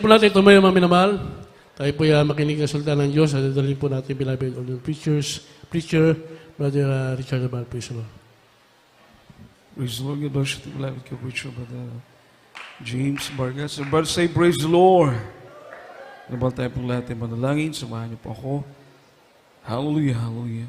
po natin tumayo, mga minamahal. Tayo po makinig ng salita ng Diyos. At dadalhin po natin beloved all the preacher, Brother Richard Abal. Praise the Lord. Praise the Lord. God bless you, beloved co-preacher, Brother James Vargas. Everybody say, praise the Lord. Nabal tayo pong lahat ay manalangin. Samahan niyo po ako. Hallelujah, hallelujah.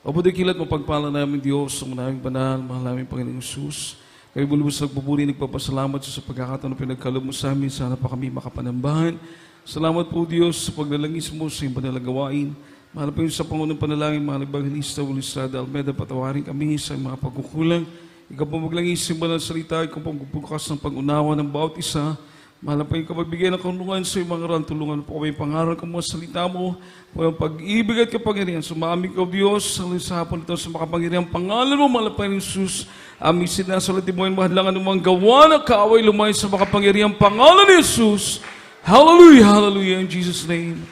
O padakilat mo pagpala namin Diyos, sa manaming banal, mahal namin Panginoong Jesus. Kayo bulubos nagpupuri, nagpapasalamat sa pagkakataon na pinagkaloob mo sa amin. Sana pa kami makapanambahan. Salamat po Diyos sa paglalangis mo sa iyong panalagawain. Mahal po yun sa Pangunang Panalangin, mahal Evangelista Ulisada Almeda, patawarin kami sa mga pagkukulang. Ikaw po maglangis sa banal salita, ikaw po magbukas ng pag-unawa ng bawat isa. Mahal po yung kapagbigay ng kanungan sa iyong mga ran, tulungan po kami pangaral ka mo sa salita mo. Po yung pag-ibig at kapangyarihan. Sumamig ka Diyos sa hapon ito sa makapangyarihan pangalan mo, mahal po yung Jesus. Aming sinasalit mo yung mahadlangan ng mga gawa na kaaway lumay sa makapangyarihan pangalan ni Jesus. Hallelujah, hallelujah, in Jesus' name.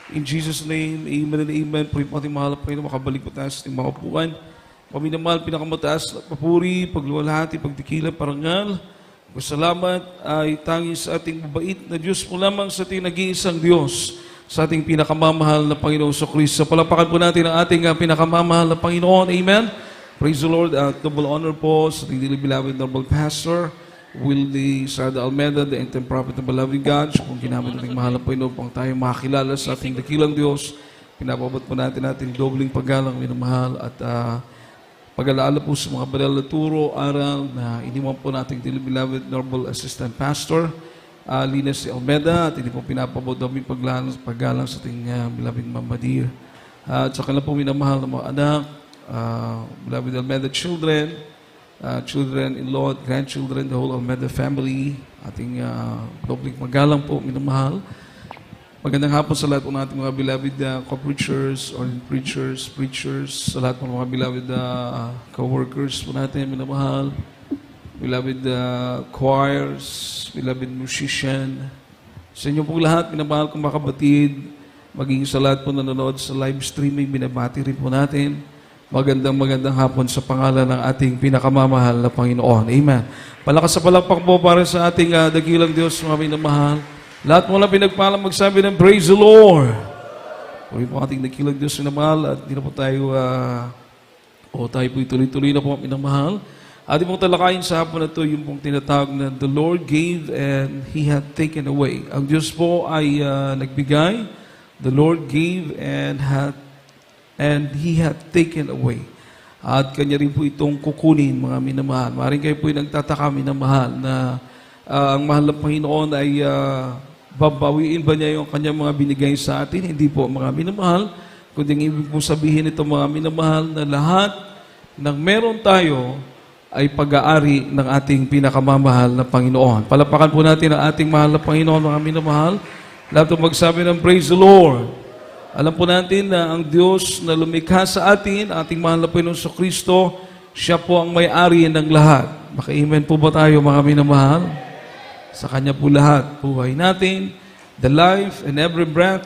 In Jesus' name, amen and amen. Puri po ating mahal po yung makabalik po tayo sa ating mga upuan. Paminamahal, pinakamataas, papuri, pagluwalhati, pagdikila, parangal. Salamat ay tangis sa ating mabait na Diyos po lamang sa ating nag-iisang Diyos, sa ating pinakamamahal na Panginoon sa Kristo. Palapakan po natin ang ating pinakamamahal na Panginoon. Amen. Praise the Lord. Double honor po sa ating dearly beloved noble pastor, Willie Sada Almeda, the interim prophet ng beloved God. Kung ginamit natin mahal na Panginoon pang tayo makakilala sa ating dakilang Diyos, pinapabot po natin dobling paggalang, minamahal at pag-alaala po sa mga banal na turo, aral na iniwan po nating beloved Noble Assistant Pastor, Linus Almeda, at hindi po pinapabot daming paggalang sa ating beloved Mama Dear. At sa kanila po minamahal ng mga anak, beloved Almeda children, children-in-law at grandchildren, the whole Almeda family, ating dobling paggalang po minamahal. Magandang hapon sa lahat po nating mga beloved co-preachers, or preachers, sa lahat po mga beloved co-workers po natin, minamahal, beloved choirs, beloved musician. Sa inyo po lahat, minamahal kong makabatid, maging sa lahat po nanonood sa live streaming, binabati rin po natin. Magandang hapon sa pangalan ng ating pinakamamahal na Panginoon. Amen. Palakas sa palakpak po para sa ating dakilang Diyos, mga minamahal. Lahat mo lang pinagpalang magsabi ng praise the Lord. Puri po ating dakilang Diyos minamahal at di na po tayo, tayo po tuloy-tuloy na po minamahal. Ating pong talakayin sa hapon na ito, yung pong tinatawag na the Lord gave and He had taken away. Ang Diyos po ay nagbigay, the Lord gave and He had taken away. At Kanya rin po itong kukunin, mga minamahal. Maaaring kayo po yung nagtataka, minamahal, na ang mahal na Panginoon ay babawiin ba niya yung kanyang mga binigay sa atin? Hindi po, mga minamahal. Kundi ibig po sabihin ito, mga minamahal, na lahat ng meron tayo ay pag-aari ng ating pinakamamahal na Panginoon. Palapakan po natin ang ating mahal na Panginoon, mga minamahal. Lahat ng magsabi ng praise the Lord. Alam po natin na ang Diyos na lumikha sa atin, ating mahal na Panginoon sa Kristo, siya po ang may-ari ng lahat. Maka-amen po ba tayo, mga minamahal? Sa Kanya po lahat, buhay natin, the life and every breath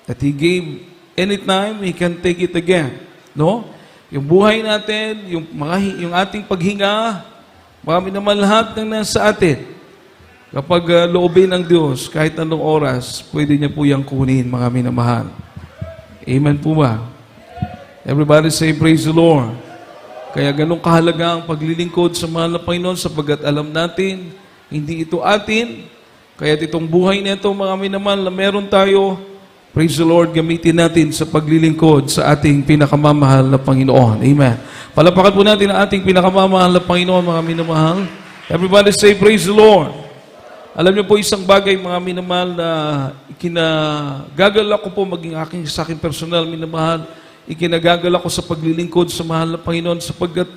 that He gave, anytime He can take it again. No? Yung buhay natin, yung ating paghinga, marami naman lahat ng nasa atin. Kapag loobin ng Diyos, kahit anong oras, pwede niya po yung kunin, mga minamahal. Amen po ba? Everybody say, praise the Lord. Kaya ganun kahalaga ang paglilingkod sa mahal na Panginoon sapagkat alam natin, hindi ito atin, kaya itong buhay na ito, mga minamahal, na meron tayo, praise the Lord, gamitin natin sa paglilingkod sa ating pinakamamahal na Panginoon. Amen. Palapakan po natin ang ating pinakamamahal na Panginoon, mga minamahal. Everybody say, praise the Lord. Alam niyo po isang bagay, mga minamahal, na ikinagagalak ko po maging sa aking personal, minamahal, ikinagagalak ko sa paglilingkod sa mahal na Panginoon sapagkat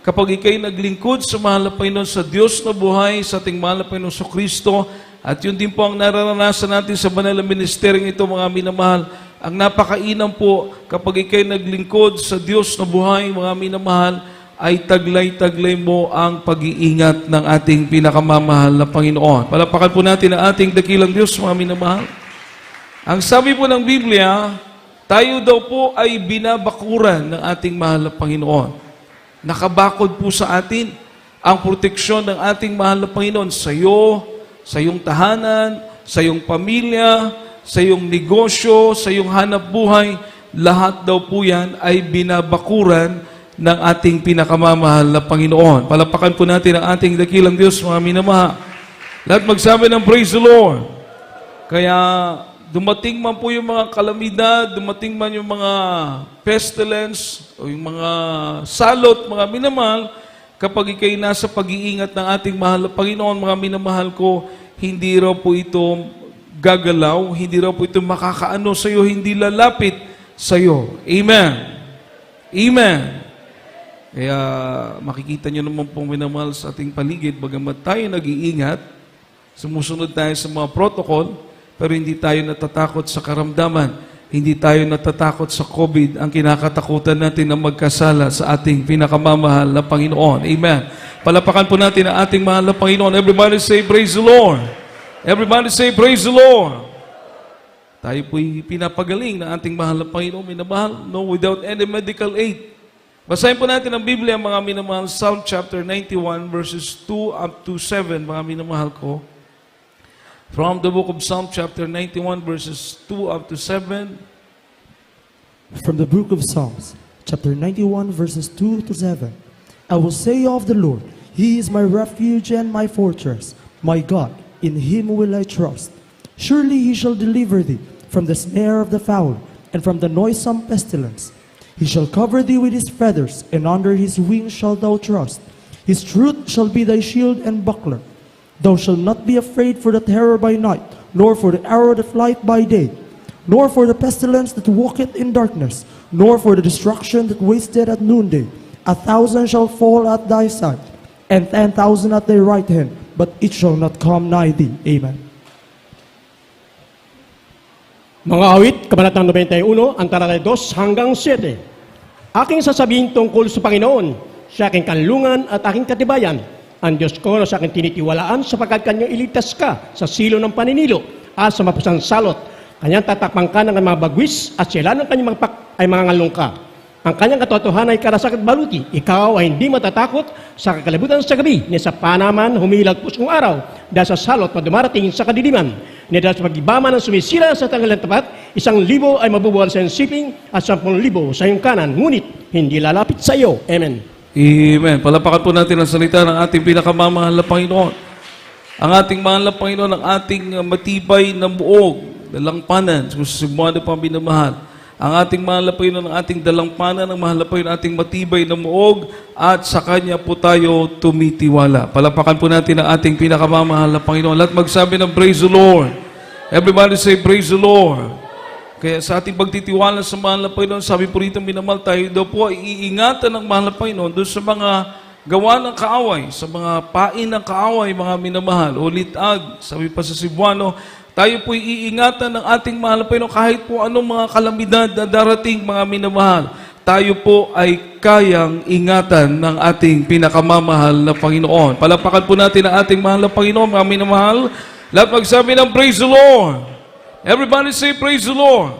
kapag ikay naglingkod sa mahal na Panginoon, sa Diyos na buhay, sa ating mahal na Panginoon sa Kristo, at yun din po ang nararanasan natin sa banal na ministeryong ito, mga minamahal, ang napakainam po kapag ikay naglingkod sa Diyos na buhay, mga minamahal, ay taglay-taglay mo ang pag-iingat ng ating pinakamamahal na Panginoon. Palapakan po natin ang ating dakilang Diyos, mga minamahal. Ang sabi po ng Biblia, tayo daw po ay binabakuran ng ating mahal na Panginoon. Nakabakod po sa atin ang proteksyon ng ating mahal na Panginoon sa iyo, sa iyong tahanan, sa iyong pamilya, sa iyong negosyo, sa iyong hanap buhay, lahat daw po yan ay binabakuran ng ating pinakamamahal na Panginoon. Palapakan po natin ang ating dakilang Diyos, mga minamahal. Lahat magsabi ng praise the Lord. Kaya dumating man po yung mga kalamidad, dumating man yung mga pestilence, o yung mga salot, mga minamahal, kapag ikay nasa pag-iingat ng ating mahal na Panginoon, mga minamahal ko, hindi raw po ito gagalaw, hindi raw po ito makakaano sa iyo, hindi lalapit sa iyo. Amen. Amen. Kaya makikita nyo naman pong minamahal sa ating paligid, bagamat tayo nag-iingat, sumusunod tayo sa mga protocol, pero hindi tayo natatakot sa karamdaman, hindi tayo natatakot sa COVID. Ang kinakatakutan natin na magkasala sa ating pinakamamahal na Panginoon. Amen. Palapakan po natin ang ating mahal na Panginoon. Everybody say, praise the Lord. Everybody say, praise the Lord. Tayo po'y pinapagaling ng ating mahal na Panginoon. Minamahal, no, without any medical aid. Basahin po natin ang Biblia, mga minamahal, Psalm chapter 91, verses 2 up to 7, mga minamahal ko. From the book of Psalm chapter 91, verses 2 up to 7. From the book of Psalms, chapter 91, verses 2 to 7. I will say of the Lord, He is my refuge and my fortress, my God, in Him will I trust. Surely He shall deliver thee from the snare of the fowler, and from the noisome pestilence. He shall cover thee with His feathers, and under His wings shalt thou trust. His truth shall be thy shield and buckler. Thou shalt not be afraid for the terror by night, nor for the arrow that flieth by day, nor for the pestilence that walketh in darkness, nor for the destruction that wasteth at noonday. 1,000 shall fall at thy side, and 10,000 at thy right hand, but it shall not come nigh thee. Amen. Mga awit, Kabanatang 91, ang talatay 2 hanggang 7. Aking sasabihin tungkol sa Panginoon, siya aking kanlungan at aking katibayan. Ang Diyos ko na sa aking tinitiwalaan sapagkat kanyang iligtas ka sa silo ng paninilo at sa mapusang salot. Kanyang tatakpan ka ng mga bagwis at sila ng kanyang mga ay mga ngalong ka. Ang kanyang katotohanan ay karasakit baluti. Ikaw ay hindi matatakot sa kakalibutan sa gabi, ni sa panaman humihilagpos kong araw, dahil sa salot na dumarating sa kadiliman. Ni dahil sa pag-ibama ng sumisira sa tanggalan tapat, 1,000 ay mabubuwal sa iyong siping at 10,000 sa iyong kanan, ngunit hindi lalapit sa iyo. Amen. Amen. Palapakan po natin ang salita ng ating pinakamamahal na Panginoon. Ang ating mahal na Panginoon, ang ating matibay na buog, dalangpanan, kung sa simuano pang binamahal. Ang ating mahal na Panginoon, ang ating dalangpanan, ang mahal na Panginoon, ating matibay na muog, at sa Kanya po tayo tumitiwala. Palapakan po natin ang ating pinakamamahal na Panginoon. Lahat magsabi ng praise the Lord. Everybody say praise the Lord. Kaya sa ating pagtitiwala sa mahal na Panginoon, sabi po rito, minamahal tayo daw po ay iingatan ng mahal na Panginoon doon sa mga gawa ng kaaway, sa mga pain ng kaaway, mga minamahal, o litag, sabi pa sa Cebuano, tayo po iingatan ng ating mahal na Panginoon kahit po anong mga kalamidad na darating, mga minamahal. Tayo po ay kayang ingatan ng ating pinakamamahal na Panginoon. Palapakan po natin ang ating mahal na Panginoon, mga minamahal. Lahat magsabi ng praise the Lord. Everybody say praise the Lord.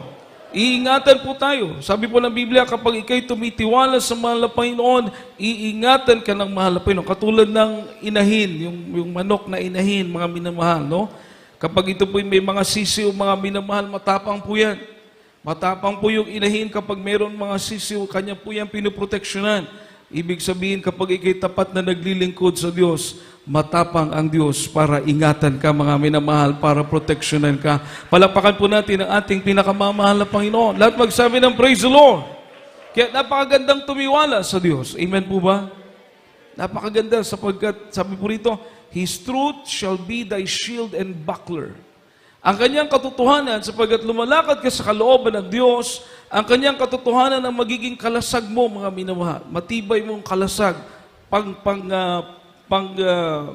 Iingatan po tayo. Sabi po ng Biblia, kapag ikay tumitiwala sa mahal na Panginoon, iingatan ka ng mahal na Panginoon. Katulad ng inahin, yung manok na inahin, mga minamahal, no? Kapag ito po may mga sisiw, mga minamahal, matapang po yan. Matapang po yung inahin kapag mayroon mga sisiw, kanya po yan pinoproteksyonan. Ibig sabihin, kapag ikay tapat na naglilingkod sa Diyos, matapang ang Diyos para ingatan ka, mga minamahal, para proteksyonan ka. Palapakan po natin ang ating pinakamamahal na Panginoon. Lahat magsabi ng praise the Lord. Kaya napakagandang tumiwala sa Diyos. Amen po ba? Napakaganda sapagkat, sabi po rito, His truth shall be thy shield and buckler. Ang kanyang katotohanan, sapagkat lumalakad ka sa kalooban ng Diyos, ang kanyang katotohanan ang magiging kalasag mo, mga minamahal. Matibay mong kalasag,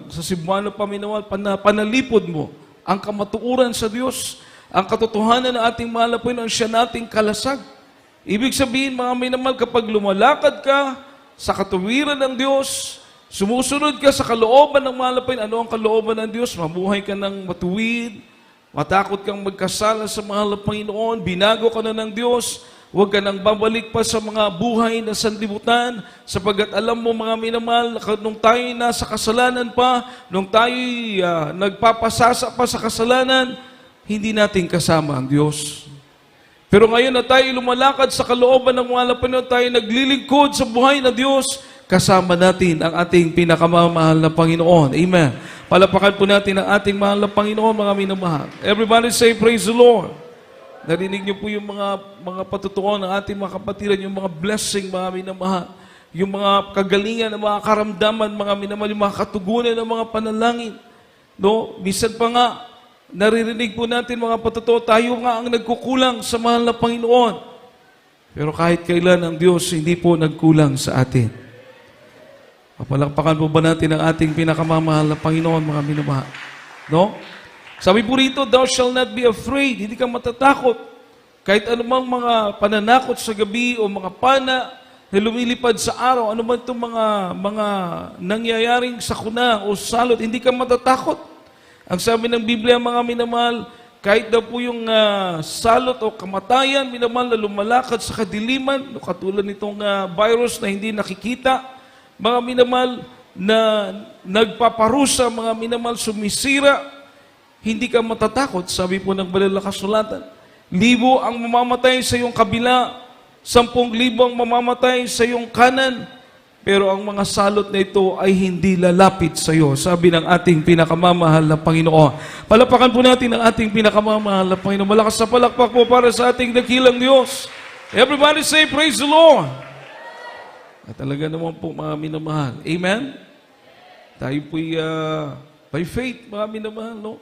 sa Cebuano pa minamahal, panalipod mo, ang kamatuuran sa Diyos, ang katotohanan ng ating mahal na Panginoon, siya nating kalasag. Ibig sabihin, mga minamahal, kapag lumalakad ka sa katuwiran ng Diyos, sumusunod ka sa kalooban ng mahal na Panginoon. Ano ang kalooban ng Diyos? Mabuhay ka ng matuwid, matakot kang magkasala sa mahal na Panginoon, binago ka na ng Diyos, Huwag ka nang babalik pa sa mga buhay na sanlibutan, sapagkat alam mo mga minamahal, nung tayo nasa kasalanan pa, nung tayo nagpapasasa pa sa kasalanan, hindi natin kasama ang Diyos. Pero ngayon na tayo lumalakad sa kalooban ng mga Panginoon, tayo naglilingkod sa buhay na Diyos, kasama natin ang ating pinakamamahal na Panginoon. Amen. Palapakan po natin ang ating mahal na Panginoon, mga minamahal. Everybody say, praise the Lord. Narinig niyo po yung mga patutuon ng ating mga kapatiran, yung mga blessing, mga minamahal. Yung mga kagalingan, ng mga karamdaman, mga minamahal, yung mga katugunan ng mga panalangin. No? Minsan pa nga, naririnig po natin mga patutuo, tayo nga ang nagkukulang sa mahal na Panginoon. Pero kahit kailan ang Diyos hindi po nagkulang sa atin. Papalakpakan po ba natin ang ating pinakamamahal na Panginoon, mga minamahal? No? Sabi po rito, thou shall not be afraid. Hindi ka matatakot. Kahit anumang mga pananakot sa gabi o mga pana na lumilipad sa araw, anuman itong mga nangyayaring sakuna o salot, hindi ka matatakot. Ang sabi ng Biblia, mga minamahal, kahit daw po yung salot o kamatayan, minamahal na lumalakad sa kadiliman, katulad nitong virus na hindi nakikita, mga minamahal na nagpaparusa, mga minamahal sumisira, hindi ka matatakot. Sabi po ng banal na kasulatan, 1,000 ang mamamatay sa iyong kabila, 10,000 ang mamamatay sa iyong kanan, pero ang mga salot na ito ay hindi lalapit sa iyo. Sabi ng ating pinakamamahal na Panginoon. Palapakan po natin ang ating pinakamamahal na Panginoon. Malakas sa palakpak po para sa ating dakilang Diyos. Everybody say, praise the Lord. At talaga naman po, mga minamahal. Amen? Tayo po'y by faith, mga minamahal, no?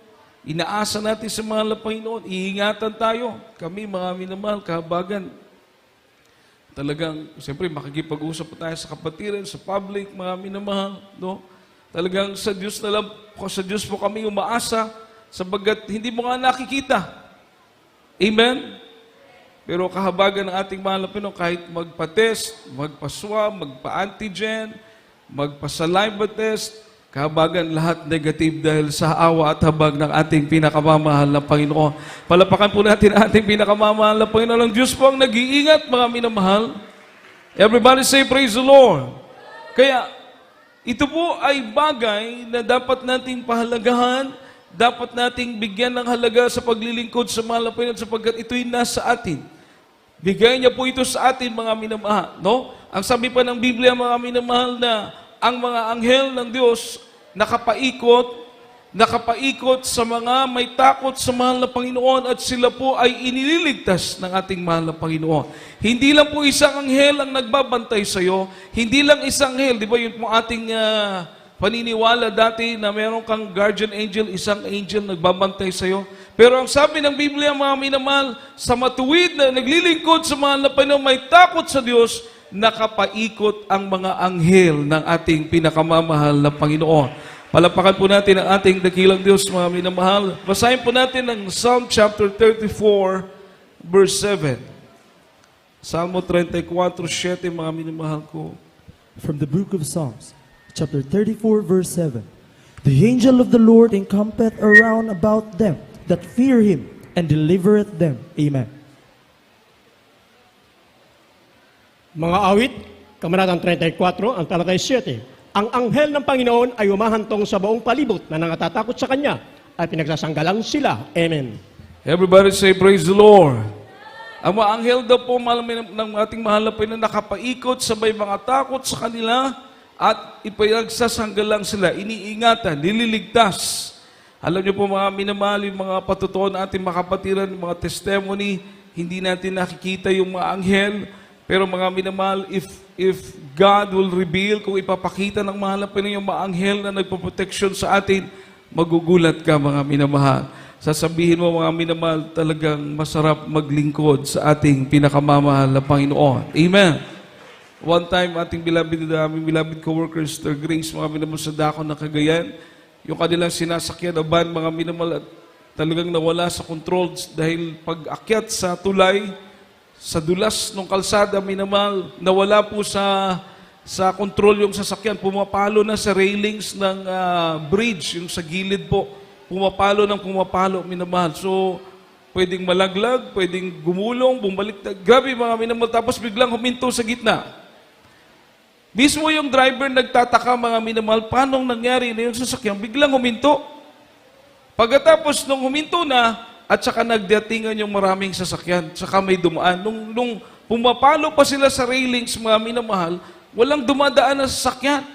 Inaasa natin sa mahal na Panginoon. Iingatan tayo. Kami, mga minamahal, kahabagan. Talagang, siyempre, makikipag-usap po tayo sa kapatiran, sa public, mga minamahal, no? Talagang sa Diyos na lang, sa Diyos po kami umaasa, sabagat hindi mo nga nakikita. Amen? Pero kahabagan ng ating mahal na Panginoon, kahit magpa-test, magpa-swab, magpa-antigen, magpa-saliva test, kahabagan lahat negative dahil sa awa at habag ng ating pinakamamahal na Panginoon. Palapakan po natin ang ating pinakamamahal na Panginoon. Ang Diyos po ang nag-iingat, mga minamahal. Everybody say, praise the Lord. Kaya, ito po ay bagay na dapat nating pahalagahan, dapat nating bigyan ng halaga sa paglilingkod sa mahal na Panginoon sapagkat ito'y nasa atin. Bigay niya po ito sa atin, mga minamahal. No? Ang sabi pa ng Biblia, mga minamahal, na ang mga anghel ng Diyos nakapaikot sa mga may takot sa mahal na Panginoon at sila po ay inililigtas ng ating mahal na Panginoon. Hindi lang po isang anghel ang nagbabantay sa iyo, hindi lang isang anghel, di ba yun po ating paniniwala dati na meron kang guardian angel, isang angel nagbabantay sa iyo. Pero ang sabi ng Biblia, mga minamahal, sa matuwid na naglilingkod sa mahal na Panginoon, may takot sa Diyos, nakapaikot ang mga anghel ng ating pinakamamahal na Panginoon. Palapakan po natin ang ating dakilang Diyos, mga minamahal. Basahin po natin ang Psalm chapter 34, verse 7. Salmo 34:7, mga minamahal ko. From the book of Psalms, chapter 34, verse 7. The angel of the Lord encampeth around about them that fear him, and delivereth them. Amen. Mga awit, Kabanatang 34, ang talatay 7. Ang anghel ng Panginoon ay umahantong sa buong palibot na nangatatakot sa Kanya at pinagsasanggalang sila. Amen. Everybody say, praise the Lord. Ang mga anghel daw po ng ating mahal na Panginoon nakapaikot sabay mga takot sa kanila at ipinagsasanggalang sila, iniingatan, nililigtas. Alam niyo po, mga minamahal, yung mga patutuon natin, mga kapatiran, mga testimony, hindi natin nakikita yung mga anghel. Pero mga minamahal, if God will reveal, kung ipapakita ng mahal na Panginoon yung mga anghel na nagpo-protection sa atin, magugulat ka, mga minamahal. Sasabihin mo, mga minamahal, talagang masarap maglingkod sa ating pinakamamahal na Panginoon. Amen. One time, ating beloved co-workers, Sir Grace, mga minamahal sa Dakon na Cagayan, yung kanilang sinasakyan na van, mga minamahal, at talagang nawala sa control dahil pag-akyat sa tulay, sa dulas ng kalsada, minamahal, nawala po sa control yung sasakyan, pumapalo na sa railings ng bridge, yung sa gilid po, pumapalo, minamahal. So, pwedeng malaglag, pwedeng gumulong, bumalik. Grabe mga minamahal, tapos biglang huminto sa gitna. Mismo yung driver nagtataka mga minamahal, paano nangyari na yung sasakyan, biglang huminto. Pagkatapos nung huminto na, at saka nagdatingan yung maraming sasakyan, saka may dumaan. Nung pumapalo pa sila sa railings, mga minamahal, walang dumadaan na sasakyan.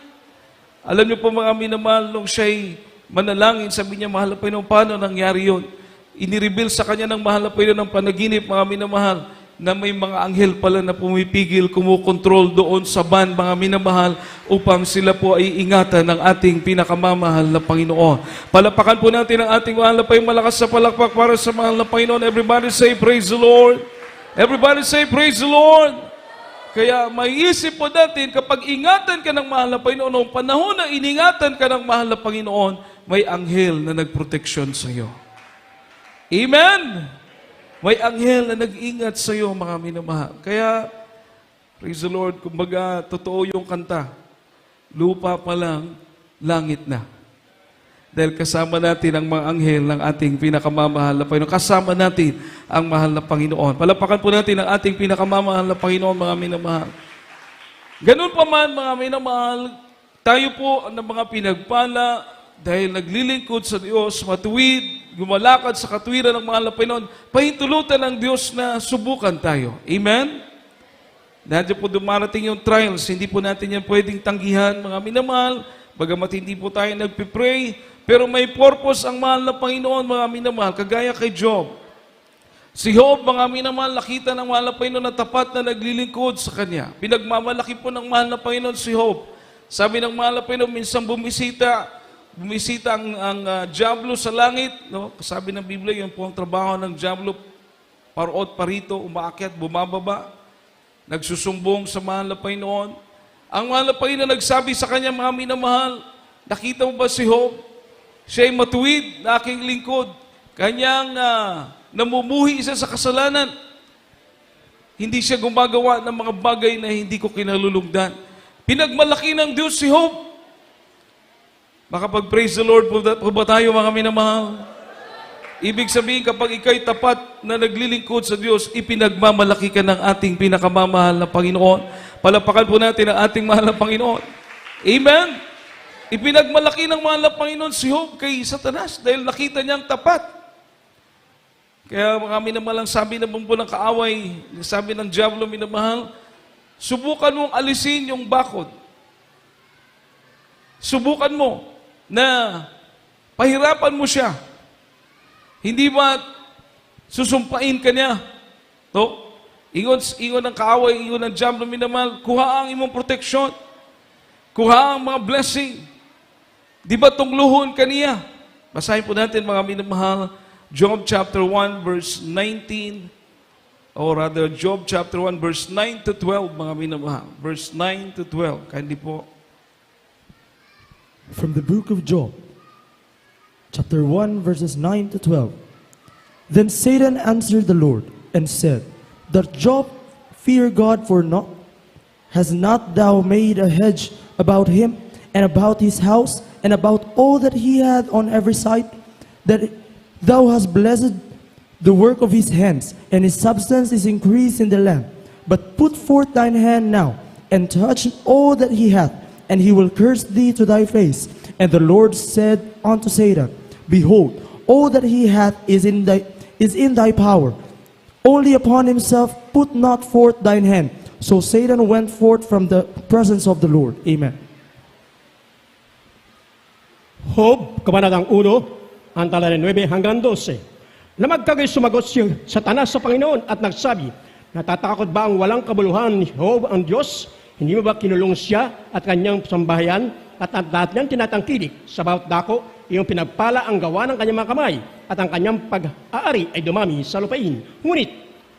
Alam niyo po mga minamahal, nung siya'y manalangin, sabi niya, mahal na Panginoon, paano nangyari yun? Inireveal sa kanya ng mahal na Panginoon ng panaginip, mga minamahal, na may mga anghel pala na pumipigil, kumukontrol doon sa van, mga minamahal, upang sila po ay ingatan ng ating pinakamamahal na Panginoon. Palapakan po natin ang ating mahal na Panginoon, malakas sa palakpak para sa mahal na Panginoon. Everybody say, praise the Lord. Everybody say, praise the Lord. Kaya maiisip po natin, kapag ingatan ka ng mahal na Panginoon, noong panahon na iningatan ka ng mahal na Panginoon, may anghel na nagproteksyon sa iyo. Amen? May anghel na nag-ingat sa iyo, mga minamahal. Kaya, praise the Lord, kumbaga, totoo yung kanta. Lupa pa lang, langit na. Dahil kasama natin ang mga anghel ng ating pinakamamahal na Panginoon. Kasama natin ang mahal na Panginoon. Palapakan po natin ang ating pinakamamahal na Panginoon, mga minamahal. Ganun pa man, mga minamahal, tayo po ng mga pinagpala dahil naglilingkod sa Diyos, matuwid, gumalakad sa katwiran ng mahal na Panginoon, pahintulutan ng Diyos na subukan tayo. Amen? Nandiyan po dumarating yung trials, hindi po natin yan pwedeng tanggihan, mga minamahal, bagamat hindi po tayo nagpipray, pero may purpose ang mahal na Panginoon, mga minamahal, kagaya kay Job. Si Job, mga minamahal, nakita ng mahal na Panginoon na tapat na naglilingkod sa kanya. Pinagmamalaki po ng mahal na Panginoon si Job. Sabi ng mahal na Panginoon, minsan bumisita ang diablo sa langit, no? Sabi ng Biblia, yun po ang trabaho ng diablo, parot parito, umaakyat, bumababa, nagsusumbong sa mahal na Panginoon. Ang mahal na Panginoon nagsabi sa kanya, mga minamahal, nakita mo ba si Job? Siya'y matuwid na aking lingkod. Kanyang namumuhi isa sa kasalanan. Hindi siya gumagawa ng mga bagay na hindi ko kinalulugdan. Pinagmalaki ng Diyos si Job. Makapag-praise the Lord po ba tayo, mga minamahal? Ibig sabihin, kapag ikaw'y tapat na naglilingkod sa Diyos, ipinagmamalaki ka ng ating pinakamamahal na Panginoon. Palapakan po natin ang ating mahal na Panginoon. Amen? Ipinagmalaki ng mahal na Panginoon si Job kay Satanas dahil nakita niyang tapat. Kaya mga minamahal, sabi na po ng kaaway, sabi ng diablo, minamahal, subukan mong alisin yung bakod. Subukan mo na pahirapan mo siya. Hindi ba susumpain ka niya? No? Ingon ng kaaway, ingon ng diablo, minamahal, kuha ang imong proteksyon. Kuha ang mga blessing. Di ba tungluhon ka niya? Basahin po natin, mga minamahal, Job chapter 1 verse 19, or rather, Job chapter 1 verse 9 to 12, mga minamahal. Verse 9 to 12. Kandi po. From the book of Job, chapter 1, verses 9 to 12. Then Satan answered the Lord and said, Doth Job fear God for naught? Has not thou made a hedge about him, and about his house, and about all that he hath on every side? That thou hast blessed the work of his hands, and his substance is increased in the land. But put forth thine hand now, and touch all that he hath, and he will curse thee to thy face. And the Lord said unto Satan, Behold, all that he hath is in thy power. Only upon himself put not forth thine hand. So Satan went forth from the presence of the Lord. Amen. Job, kabanatang 1, ang talata 9 hanggang 12. Na magkagay sumagot si Satanas sa Panginoon at nagsabi, natatakot ba ang walang kabuluhan ni Job ang Diyos? Hindi mo ba kinulong siya at kanyang sambahayan at ang lahat niyang tinatangkilik sa bawat dako, iyong pinagpala ang gawa ng kanyang mga kamay at ang kanyang pag-aari ay dumami sa lupain. Ngunit,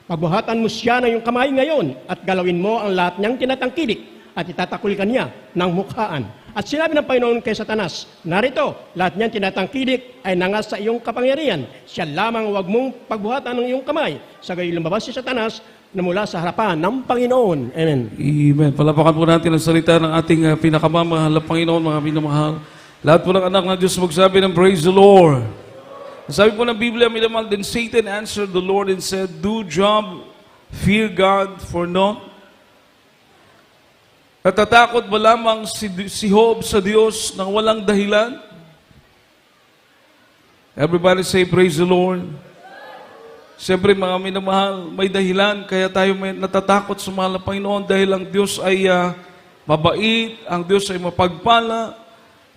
pagbuhatan mo siya ng iyong kamay ngayon at galawin mo ang lahat niyang tinatangkilik at itatakul ka niya ng mukhaan. At sinabi ng Panginoon kay Satanas, narito, lahat niyang tinatangkilik ay nangas sa iyong kapangyarihan. Siya lamang huwag mong pagbuhatan ng iyong kamay. Sa gayon lumabas si Satanas na mula sa harapan ng Panginoon. Amen. Amen. Palapakan po natin ang salita ng ating pinakamamahal na Panginoon, mga minamahal. Lahat po ng anak ng Diyos magsabi ng praise the Lord. Sabi po ng Biblia, minamahal, then Satan answered the Lord and said, do Job fear God for naught? Natatakot ba lamang si Job sa Diyos nang walang dahilan? Everybody say, praise the Lord. Siyempre mga minamahal, may dahilan kaya tayo may natatakot sa mahal na Panginoon dahil ang Diyos ay mabait, ang Diyos ay mapagpala,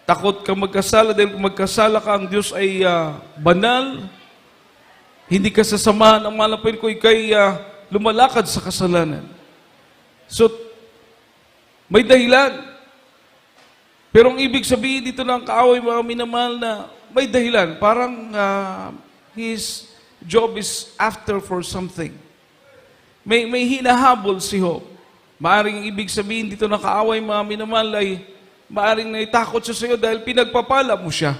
takot ka magkasala dahil kung magkasala ka, ang Diyos ay banal, hindi ka sasamahan ang mahal na Panginoon kung ikay lumalakad sa kasalanan. So, may dahilan. Pero ang ibig sabihin dito ng kaaway mga minamahal na may dahilan. Parang his Job is after for something. May hinahabol si Job. Maaring ibig sabihin dito ng kaaway mga minamahal ay maaring naitakot siya sa iyo dahil pinagpapala mo siya.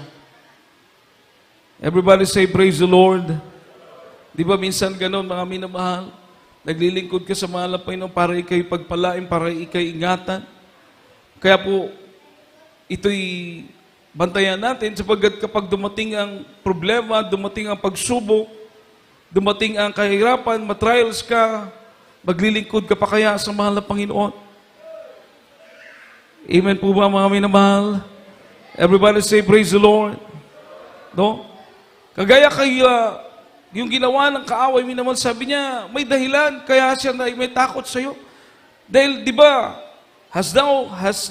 Everybody say, praise the Lord. Di ba minsan ganun mga minamahal? Naglilingkod ka sa mahal na Panginoon para ikay pagpalain, para ikay ingatan. Kaya po, ito'y bantayan natin sapagkat kapag dumating ang problema, dumating ang pagsubok, dumating ang kahirapan, matrials ka, maglilingkod ka pa kaya sa mahal na Panginoon. Amen po ba mga minamahal? Everybody say, praise the Lord. No? Kagaya kay yung ginawa ng kaaway, minamahal, sabi niya, may dahilan, kaya siya na may takot sa iyo. Dahil, di ba, has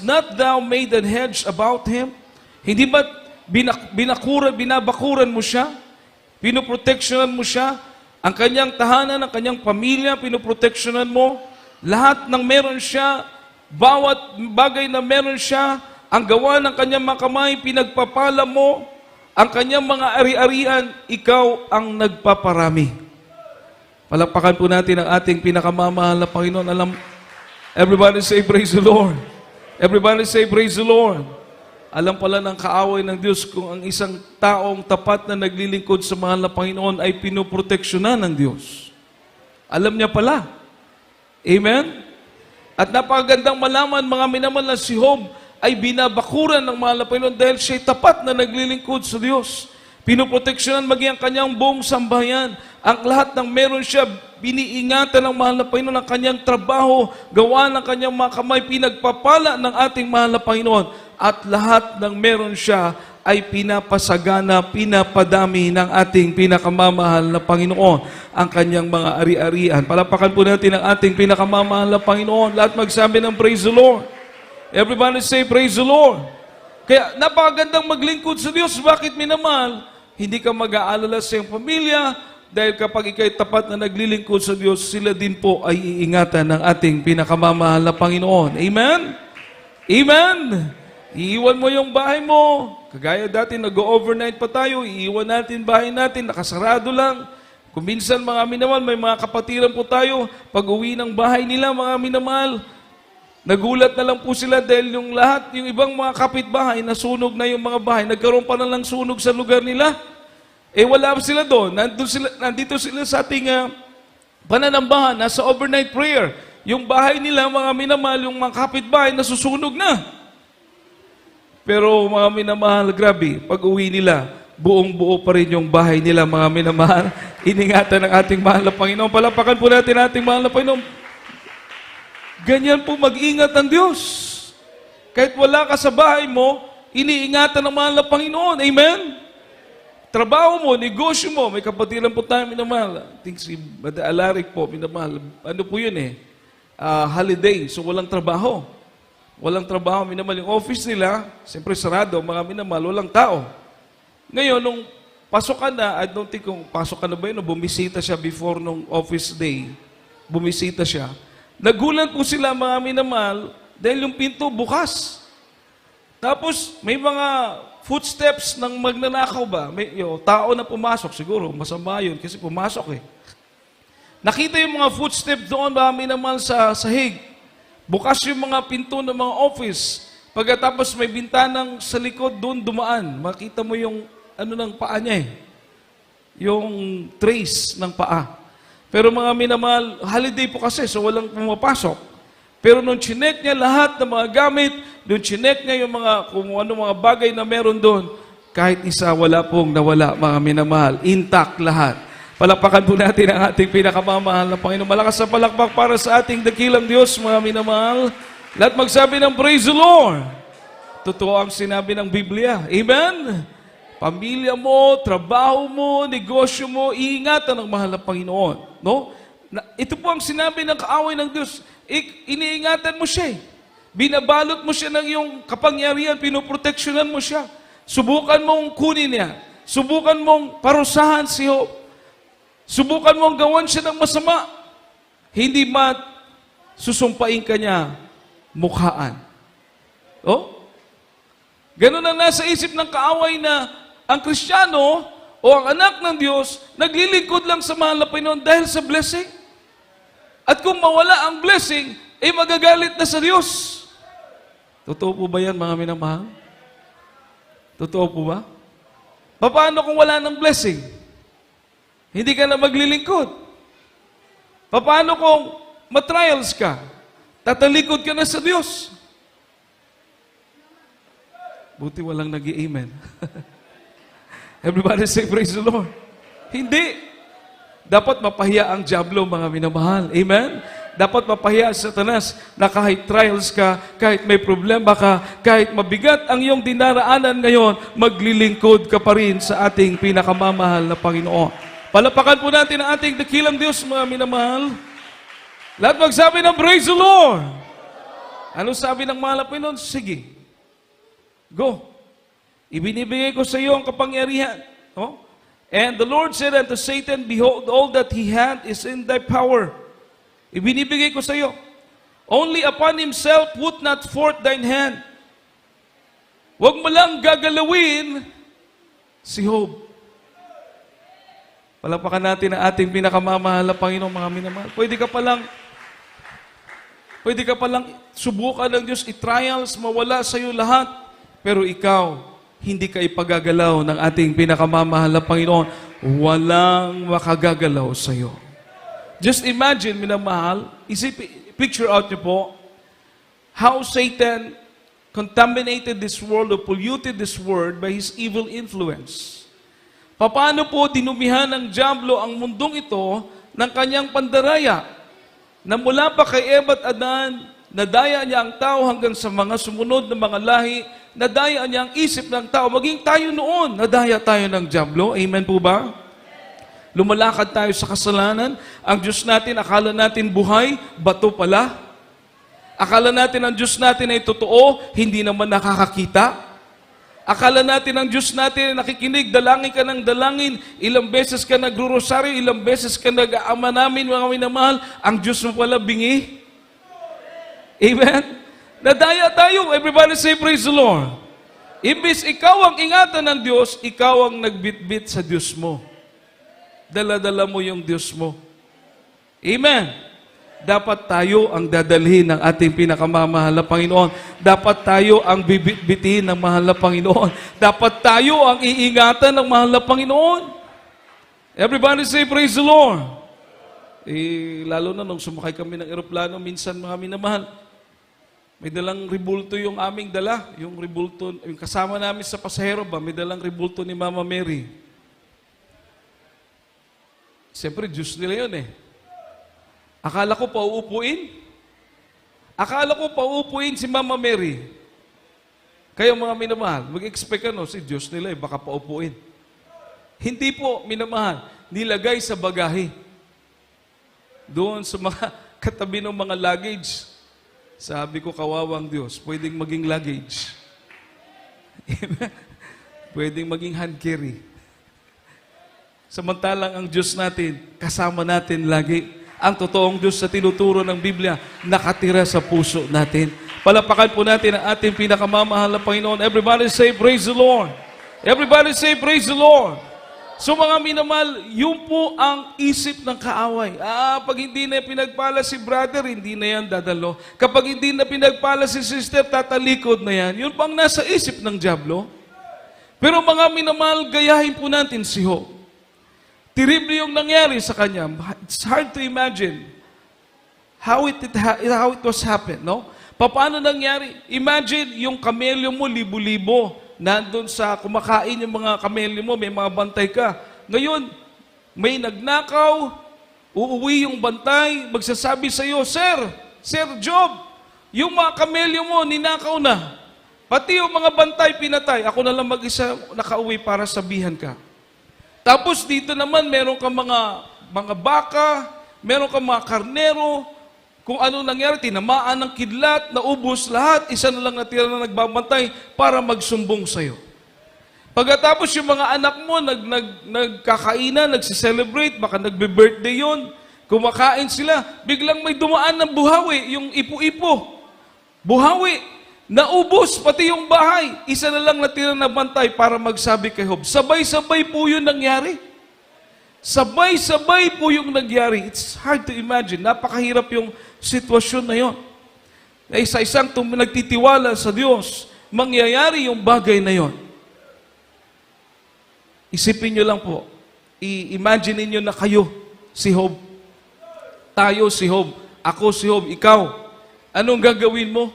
not thou made an hedge about him? Hindi ba binabakuran mo siya? Pinoproteksyonan mo siya? Ang kanyang tahanan, ang kanyang pamilya, pinoproteksyonan mo? Lahat ng meron siya, bawat bagay na meron siya, ang gawa ng kanyang mga kamay, pinagpapala mo, ang kanyang mga ari-arian, ikaw ang nagpaparami. Palakpakan po natin ang ating pinakamamahal na Panginoon. Everybody say, praise the Lord. Everybody say, praise the Lord. Alam pala ng kaaway ng Diyos kung ang isang taong tapat na naglilingkod sa mahal na Panginoon ay pinoproteksyonan ng Diyos. Alam niya pala. Amen? At napakagandang malaman mga minamahal na si Job ay binabakuran ng mahal na Panginoon dahil siya'y tapat na naglilingkod sa Diyos. Pinoproteksyonan maging ang kanyang buong sambahayan. Ang lahat ng meron siya, biniingatan ng mahal na Panginoon ang kanyang trabaho, gawa ng kanyang mga kamay, pinagpapala ng ating mahal na Panginoon. At lahat ng meron siya ay pinapasagana, pinapadami ng ating pinakamamahal na Panginoon, ang kanyang mga ari-arian. Palapakan po natin ang ating pinakamamahal na Panginoon. Lahat magsabi ng praise the Lord. Everybody say praise the Lord. Kaya napakagandang maglingkod sa Diyos. Bakit minamahal? Hindi ka mag-aalala sa iyong pamilya dahil kapag ikay tapat na naglilingkod sa Diyos, sila din po ay iingatan ng ating pinakamamahal na Panginoon. Amen? Amen? Iiwan mo yung bahay mo. Kagaya dati, nag-overnight pa tayo, iiwan natin bahay natin, nakasarado lang. Kung minsan, mga minamahal, may mga kapatiran po tayo, pag uwi ng bahay nila, mga minamahal, nagulat na lang po sila dahil yung lahat, yung ibang mga kapitbahay, nasunog na yung mga bahay, nagkaroon pa na lang sunog sa lugar nila. Wala sila doon. Nandito sila sa ating pananambahan, nasa overnight prayer. Yung bahay nila, mga minamahal, yung mga kapitbahay, nasusunog na. Pero mga minamahal, grabe, pag uwi nila, buong-buo pa rin yung bahay nila, mga minamahal. Iningatan ng ating mahal na Panginoon. Palapakan po natin ating mahal na Panginoon. Ganyan po mag-ingat ang Diyos. Kahit wala ka sa bahay mo, iniingatan ng mahal na Panginoon. Amen? Trabaho mo, negosyo mo, may kapatiran po tayo, minamahal. I think si Bada Alarik po, minamahal. Ano po yun holiday, so walang trabaho. Walang trabaho, minamahal. Yung office nila, siyempre sarado, mga minamahal, walang tao. Ngayon, nung pasok ka na, I don't think kung pasok ka na ba yun, bumisita siya before nung office day, bumisita siya. Nagulat po sila, mga minamahal, dahil yung pinto bukas. Tapos, may mga footsteps ng magnanakaw ba? May tao na pumasok, siguro, masama yun, kasi pumasok Nakita yung mga footsteps doon, mga minamahal, sa sahig. Bukas yung mga pinto ng mga office. Pagkatapos may bintanang sa likod, doon dumaan. Makita mo yung ng paa niya Yung trace ng paa. Pero mga minamahal, holiday po kasi, so walang pumapasok. Pero nung chinek niya lahat ng mga gamit, nung chinek niya yung mga, kung ano mga bagay na meron doon, Kahit isa, wala pong nawala, mga minamahal. Intact lahat. Palakpakan po natin ang ating pinakamamahal na Panginoon. Malakas sa palakpak para sa ating dakilang Diyos, mga minamahal. Lahat magsabi ng praise the Lord. Totoo ang sinabi ng Biblia. Amen? Pamilya mo, trabaho mo, negosyo mo, iingatan ng mahal na Panginoon. No? Ito po ang sinabi ng kaaway ng Diyos. Iniingatan mo siya. Binabalot mo siya ng iyong kapangyarihan, pinoproteksyonan mo siya. Subukan mong kunin niya. Subukan mong parusahan si Job. Subukan mong gawan siya ng masama. Hindi susumpain ka niya mukhaan. Oh? Ganun ang nasa isip ng kaaway na ang Kristiyano o ang anak ng Diyos naglilingkod lang sa mahal na Panginoon dahil sa blessing. At kung mawala ang blessing, magagalit na sa Diyos. Totoo po ba yan, mga minamahal? Totoo po ba? Paano kung wala ng blessing? Hindi ka na maglilingkod. Paano kung matrials ka? Tatalikod ka na sa Diyos. Buti walang nag-i-amen. Everybody say praise the Lord. Hindi. Dapat mapahiya ang dyablo, mga minamahal. Amen? Dapat mapahiya sa Satanas na kahit trials ka, kahit may problema ka, kahit mabigat ang iyong dinaraanan ngayon, maglilingkod ka pa rin sa ating pinakamamahal na Panginoon. Palapakan po natin ang ating dakilang Diyos, mga minamahal. Lahat magsabi ng praise the Lord. Ano sabi ng mahal na Panginoon? Sige. Go. Ibinibigay ko sa iyo ang kapangyarihan. Oh? And the Lord said unto Satan, behold, all that he had is in thy power. Ibinibigay ko sa iyo. Only upon himself put not forth thine hand. Huwag mo lang gagalawin si Job. Palapakan natin ang ating pinakamamahal na Panginoon, mga minamahal. Pwede ka palang subukan ng Diyos, i-trials, mawala sa iyo lahat. Pero ikaw, hindi ka ipagagalaw ng ating pinakamamahal na Panginoon. Walang makagagalaw sa iyo. Just imagine, minamahal, picture out niyo po, how Satan contaminated this world or polluted this world by his evil influence. Paano po dinumihan ng dyablo ang mundong ito ng kanyang pandaraya na mula pa kay Eva at Adan, nadaya niya ang tao hanggang sa mga sumunod na mga lahi, nadaya niya ang isip ng tao. Maging tayo noon, nadaya tayo ng dyablo. Amen po ba? Lumalakad tayo sa kasalanan. Ang Diyos natin, akala natin buhay, bato pala. Akala natin ang Diyos natin ay totoo, hindi naman nakakakita. Akala natin ang Diyos natin ay nakikinig, dalangin ka ng dalangin, ilang beses ka nagro-rosaryo, ilang beses ka nag-aama namin, mga minamahal, ang Diyos mo pala bingi. Amen? Nadaya tayo. Everybody say praise the Lord. Imbis ikaw ang ingatan ng Diyos, ikaw ang nagbitbit sa Diyos mo. Dala-dala mo yung Diyos mo. Amen? Dapat tayo ang dadalhin ng ating pinakamamahal na Panginoon. Dapat tayo ang bibitbitin ng mahal na Panginoon. Dapat tayo ang iingatan ng mahal na Panginoon. Everybody say, praise the Lord. Lalo na nung sumakay kami ng eroplano, minsan mga minamahal, may dalang ribulto yung aming dala. Yung ribulto, yung kasama namin sa pasahero ba, may dalang ribulto ni Mama Mary. Siyempre, Diyos nila yun eh. Akala ko pauupuin. Akala ko pauupuin si Mama Mary. Kayo mga minamahal, mag-expect ka si Diyos nila baka paupuin. Hindi po, minamahal, nilagay sa bagahe. Doon sa mga katabi ng mga luggage. Sabi ko, kawawang Diyos, pwedeng maging luggage. Pwedeng maging hand carry. Samantalang ang Diyos natin, kasama natin lagi. Ang totoong Diyos sa tinuturo ng Biblia, nakatira sa puso natin. Palapakan po natin ang ating pinakamamahal na Panginoon. Everybody say, praise the Lord. Everybody say, praise the Lord. So mga minamahal, yun po ang isip ng kaaway. Pag hindi na pinagpala si brother, hindi na yan dadalo. Kapag hindi na pinagpala si sister, tatalikod na yan. Yun pang nasa isip ng dyablo. Pero mga minamahal, gayahin po natin si Job. Terrible yung nangyari sa kanya. It's hard to imagine how it was happened, no? Paano nangyari? Imagine yung kamelyo mo, libo-libo. nandun sa kumakain yung mga kamelyo mo, may mga bantay ka. Ngayon, may nagnakaw, uuwi yung bantay, magsasabi sa iyo, Sir Job, yung mga kamelyo mo, ninakaw na. Pati yung mga bantay, pinatay. Ako na lang mag-isa nakauwi para sabihan ka. Tapos dito naman, meron ka mga baka, meron ka mga karnero, kung ano nangyari, tinamaan ng kidlat, naubos lahat, isa na lang natira na nagbabantay para magsumbong sa'yo. Pagkatapos yung mga anak mo, nagkakainan, nagsiselebrate, baka nagbe-birthday yun, kumakain sila, biglang may dumaan ng buhawi, yung ipo-ipo. Buhawi, naubos pati yung bahay, isa na lang natira na bantay para magsabi kay Job. Sabay-sabay po yun nangyari. Sabay-sabay po yung nangyari. It's hard to imagine. Napakahirap yung sitwasyon na yun. Na isa-isang nagtitiwala sa Diyos, mangyayari yung bagay na yun. Isipin nyo lang po, i-imagine niyo na kayo, si Job. Tayo si Job, ako si Job, ikaw. Anong gagawin mo?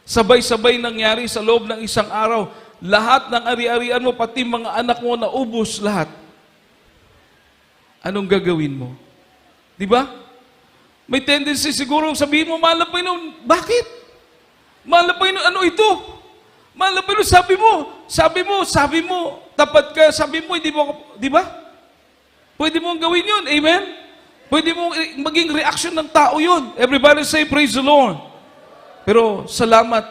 Sabay-sabay nangyari sa loob ng isang araw. Lahat ng ari-arian mo, pati mga anak mo, naubos lahat. Anong gagawin mo? Di ba? May tendency siguro sabihin mo, mahal na Panginoon, bakit? Mahal na Panginoon, ano ito? Mahal na Panginoon, sabi mo, tapat ka, sabi mo, hindi mo, di ba? Pwede mong gawin yun, amen? Pwede mong maging reaction ng tao yun. Everybody say, praise the Lord. Pero salamat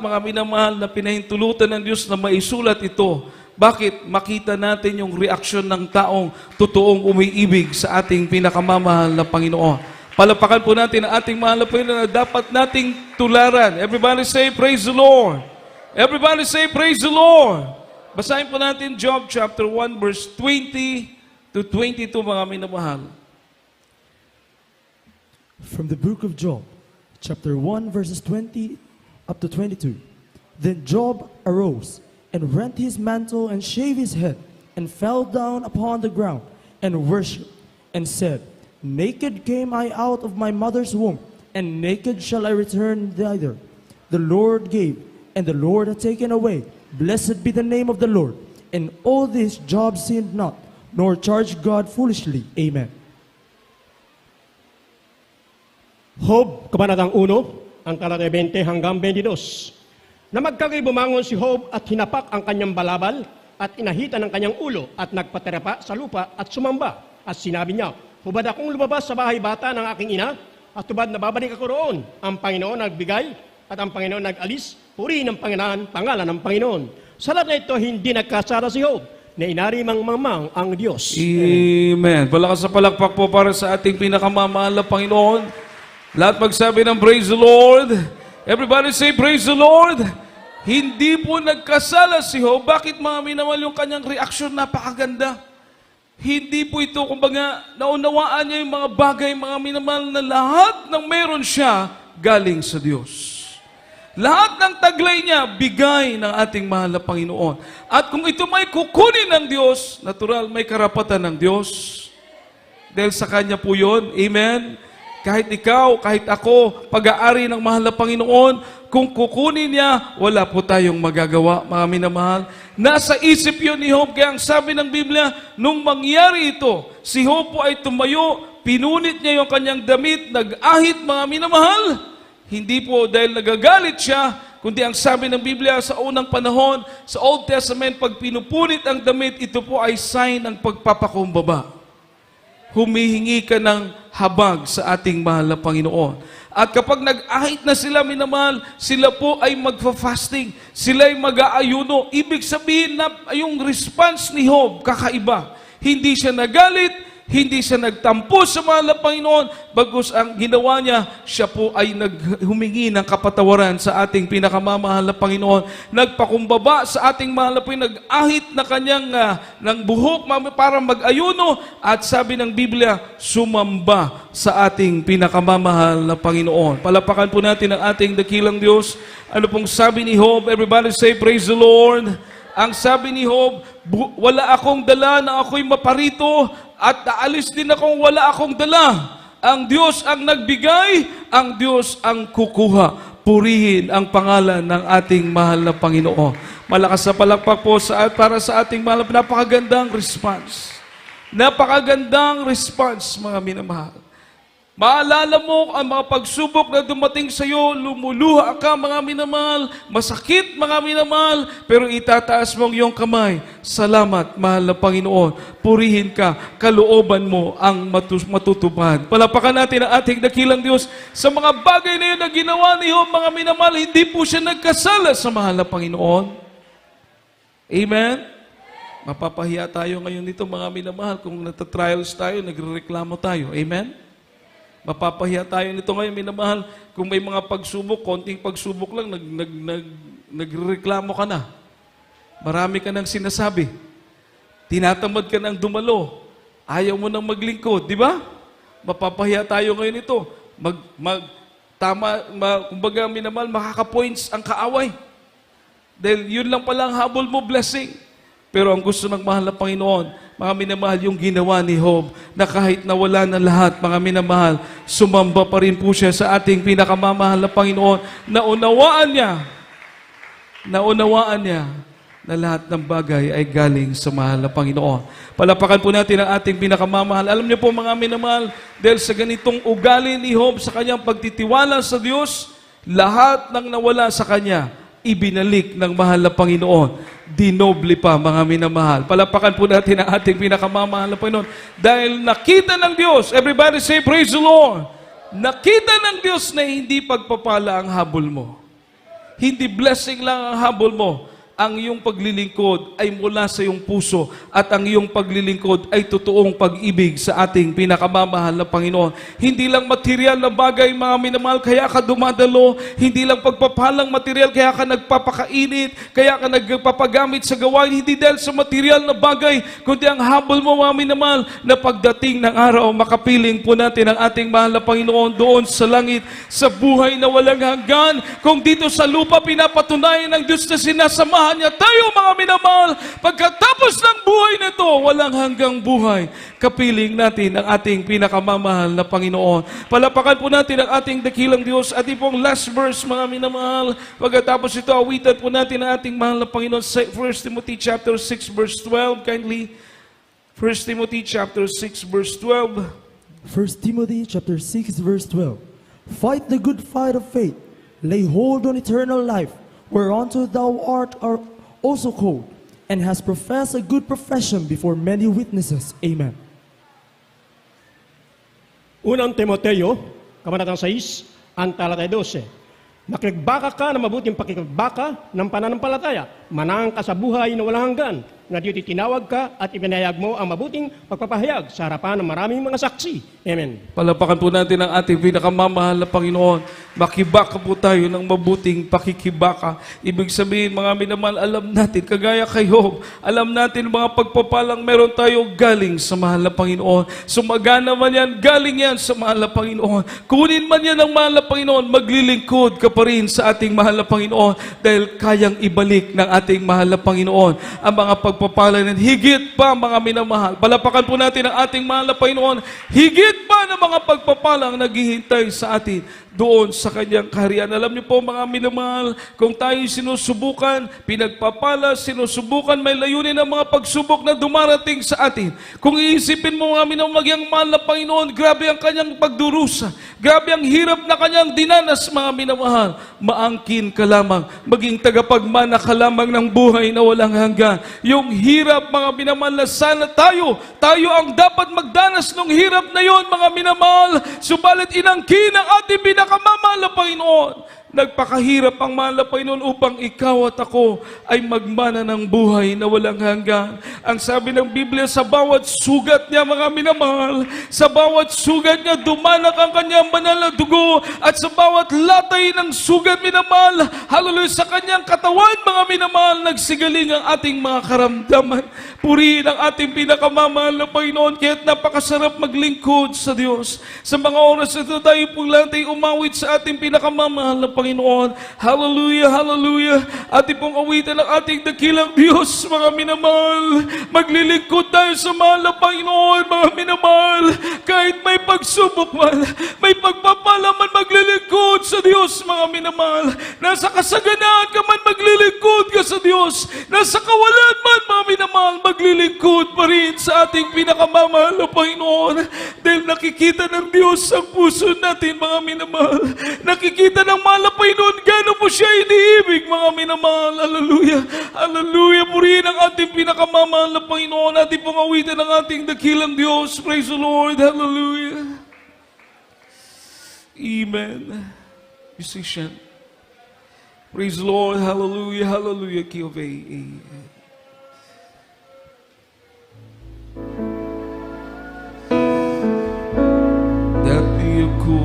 mga minamahal na pinahintulutan ng Diyos na maisulat ito. Bakit? Makita natin yung reaksyon ng taong totoong umiibig sa ating pinakamamahal na Panginoon. Palapakan po natin ang ating mahal na Panginoon na dapat nating tularan. Everybody say, praise the Lord. Everybody say, praise the Lord. Basahin po natin Job chapter 1 verse 20 to 22 mga minamahal. From the book of Job, chapter 1, verses 20 up to 22. Then Job arose and rent his mantle and shaved his head and fell down upon the ground and worshipped and said, Naked came I out of my mother's womb, and naked shall I return thither. The Lord gave, and the Lord hath taken away. Blessed be the name of the Lord. In all this Job sinned not, nor charged God foolishly. Amen. Job, Kabanatang 1, ang talata 20 hanggang 22. Na magkagay bumangon si Job at hinapak ang kanyang balabal at inahitan ang kanyang ulo at nagpatirapa sa lupa at sumamba. At sinabi niya, hubad akong lumabas sa bahay bata ng aking ina at hubad na babalik ako roon. Ang Panginoon nagbigay at ang Panginoon nag-alis. Purihin ng pangalan ng Panginoon. Sa lahat na ito, hindi nagkasala si Job na inarimang mamang ang Diyos. Amen. Palakas sa palakpak po para sa ating pinakamamahal na Panginoon. Lahat magsabi ng praise the Lord. Everybody say praise the Lord. Hindi po nagkasala si Job. Bakit mga minamahal yung kanyang reaksyon? Napakaganda. Hindi po ito, kumbaga, naunawaan niya yung mga bagay, mga minamahal na lahat ng meron siya galing sa Diyos. Lahat ng taglay niya, bigay ng ating mahal na Panginoon. At kung ito may kukunin ng Diyos, natural, may karapatan ng Diyos. Dahil sa Kanya po yun. Amen? Kahit ikaw, kahit ako, pag-aari ng mahal na Panginoon, kung kukunin niya, wala po tayong magagawa, mga minamahal. Nasa isip yun ni Job, kaya ang sabi ng Biblia, nung mangyari ito, si Job po ay tumayo, pinunit niya yung kanyang damit, nag-ahit, mga minamahal. Hindi po dahil nagagalit siya, kundi ang sabi ng Biblia sa unang panahon, sa Old Testament, pag pinupunit ang damit, ito po ay sign ng pagpapakumbaba. Humihingi ka ng habag sa ating mahal na Panginoon. At kapag nag-ahit na sila, minamahal, sila po ay magfa-fasting, sila ay mag-aayuno. Ibig sabihin na yung response ni Job, kakaiba. Hindi siya nagalit, hindi siya nagtampo sa mahal na Panginoon, bagkus ang ginawa niya, siya po ay humingi ng kapatawaran sa ating pinakamamahal na Panginoon. Nagpakumbaba sa ating mahal na Panginoon, nag-ahit na kanyang ng buhok para mag-ayuno, at sabi ng Biblia, sumamba sa ating pinakamamahal na Panginoon. Palapakan po natin ang ating dakilang Diyos. Ano pong sabi ni Job? Everybody say, praise the Lord. Ang sabi ni Job, wala akong dala na ako'y maparito, at naalis din akong wala akong dala. Ang Diyos ang nagbigay, ang Diyos ang kukuha. Purihin ang pangalan ng ating mahal na Panginoon. Malakas na palakpak po para sa ating mahal. Napakagandang response. Napakagandang response, mga minamahal. Maalala mo ang mga pagsubok na dumating sa iyo, lumuluha ka, mga minamahal, masakit, mga minamahal, pero itataas mo ang iyong kamay. Salamat, mahal na Panginoon. Purihin ka, kalooban mo ang matutupad. Palapakan natin ang ating dakilang Diyos sa mga bagay na yun na ginawa ni Job, mga minamahal. Hindi po siya nagkasala sa mahal na Panginoon. Amen? Mapapahiya tayo ngayon nito, mga minamahal, kung natatrials tayo, nagrereklamo tayo. Amen? Mapapahiya tayo nito ngayon, minamahal, kung may mga pagsubok, konting pagsubok lang, nagreklamo ka na. Marami ka nang sinasabi. Tinatamad ka nang dumalo. Ayaw mo nang maglingkod, di ba? Mapapahiya tayo ngayon ito. Kumbaga, minamahal, makaka-points ang kaaway. Dahil yun lang pala ang habol mo, blessing. Pero ang gusto ng mahal na Panginoon, mga minamahal, yung ginawa ni Job, na kahit nawala na lahat, mga minamahal, sumamba pa rin po siya sa ating pinakamamahal na Panginoon. Naunawaan niya na lahat ng bagay ay galing sa mahal na Panginoon. Palapakan po natin ang ating pinakamamahal. Alam niyo po, mga minamahal, dahil sa ganitong ugali ni Job sa kanyang pagtitiwala sa Diyos, lahat ng nawala sa kanya, ibinalik ng mahal na Panginoon. Dinoble pa, mga minamahal. Palapakan po natin ang ating pinakamamahal na Panginoon. Dahil nakita ng Diyos, everybody say, praise the Lord. Nakita ng Diyos na hindi pagpapala ang habol mo. Hindi blessing lang ang habol mo. Ang iyong paglilingkod ay mula sa iyong puso at ang iyong paglilingkod ay totoong pag-ibig sa ating pinakamamahal na Panginoon. Hindi lang material na bagay, mga minamahal, kaya ka dumadalo. Hindi lang pagpapalang material, kaya ka nagpapakainit, kaya ka nagpapagamit sa gawain. Hindi dahil sa material na bagay, kundi ang habol mo, mga minamahal, na pagdating ng araw, makapiling po natin ang ating mahal na Panginoon doon sa langit, sa buhay na walang hanggan. Kung dito sa lupa, pinapatunayan ng Diyos na sinasamahan niya tayo, mga minamahal, pagkatapos ng buhay nito, walang hanggang buhay. Kapiling natin ang ating pinakamamahal na Panginoon. Palapakan po natin ang ating dakilang Diyos. At pong last verse, mga minamahal, pagkatapos ito, awitan po natin ang ating mahal na Panginoon. 1 Timothy chapter 6 verse 12, kindly. 1 Timothy chapter 6 verse 12. 1 Timothy chapter 6 verse 12. Fight the good fight of faith. Lay hold on eternal life, whereunto thou art also called, and hast professed a good profession before many witnesses. Amen. Unang Timoteo, kabanatang 6, ang talata 12. Makipagbaka ka na mabuting pakikipagbaka ng pananampalataya. Manang ka sa buhay na walang hanggan, na diyo'y tinawag ka at ipinahayag mo ang mabuting pagpapahayag sa harapan ng maraming mga saksi. Amen. Palapakan po natin ang ating pinakamamahal na Panginoon. Makibaka po tayo ng mabuting pakikibaka. Ibig sabihin, mga minamahal, alam natin, kagaya kay Job, alam natin mga pagpapalang meron tayo galing sa mahal na Panginoon. Sumagana man yan, galing yan sa mahal na Panginoon. Kunin man yan ng mahal na Panginoon, maglilingkod ka pa rin sa ating mahal na Panginoon dahil kayang ibalik ng ating mahal na Panginoon ang mga pagpapala ng higit pa, mga minamahal. Palapakan po natin ang ating mahal na Panginoon, higit pa ng mga pagpapalang naghihintay sa atin doon sa kanyang kaharian. Alam niyo po, mga minamahal, kung tayo sinusubukan, pinagpapala, sinusubukan, may layunin ang mga pagsubok na dumarating sa atin. Kung iisipin mo, mga minamahal, yung mahal na Panginoon, grabe ang kanyang pagdurusa, grabe ang hirap na kanyang dinanas, mga minamahal, maangkin ka lamang, maging tagapagmana ka lamang ng buhay na walang hanggan. Yung hirap, mga minamahal, na sana tayo ang dapat magdanas ng hirap na yon, mga minamahal, subalit inangkin ang ating pinakamamahal na Panginoon. Nagpakahirap ang mahal na Panginoon upang ikaw at ako ay magmana ng buhay na walang hanggan. Ang sabi ng Biblia, sa bawat sugat niya, mga minamahal, sa bawat sugat niya, dumanak ang kanyang banal na dugo, at sa bawat latay ng sugat, minamahal, hallelujah, sa kanyang katawan, mga minamahal, nagsigaling ang ating mga karamdaman. Purihin ang ating pinakamamahal na Panginoon, kaya't napakasarap maglingkod sa Diyos. Sa mga oras na ito, tayo po lahat ay umawit sa ating pinakamamahal na Panginoon. Hallelujah, hallelujah. Ating pong awitan ang ating dakilang Diyos, mga minamahal. Maglilingkod tayo sa mahal na Panginoon, mga minamahal. Kahit may pagsubok man, may pagpapala man, maglilingkod sa Diyos, mga minamahal. Nasa kasaganaan ka man, maglilingkod ka sa Diyos. Nasa kawalan man, mga minamahal, maglilingkod pa rin sa ating pinakamamahal na Panginoon. Dahil nakikita ng Diyos ang puso natin, mga minamahal. Nakikita ng mahal na Panginoon, gano'n mo siya iniibig, mga minamahal. Hallelujah. Hallelujah. Purihin ang ating pinakamamahal na Panginoon. Ating pangawitan ng ating dakilang Diyos. Praise the Lord. Hallelujah. Amen. Musician. Praise the Lord. Hallelujah. Hallelujah. Kiovay. Amen. Dati ako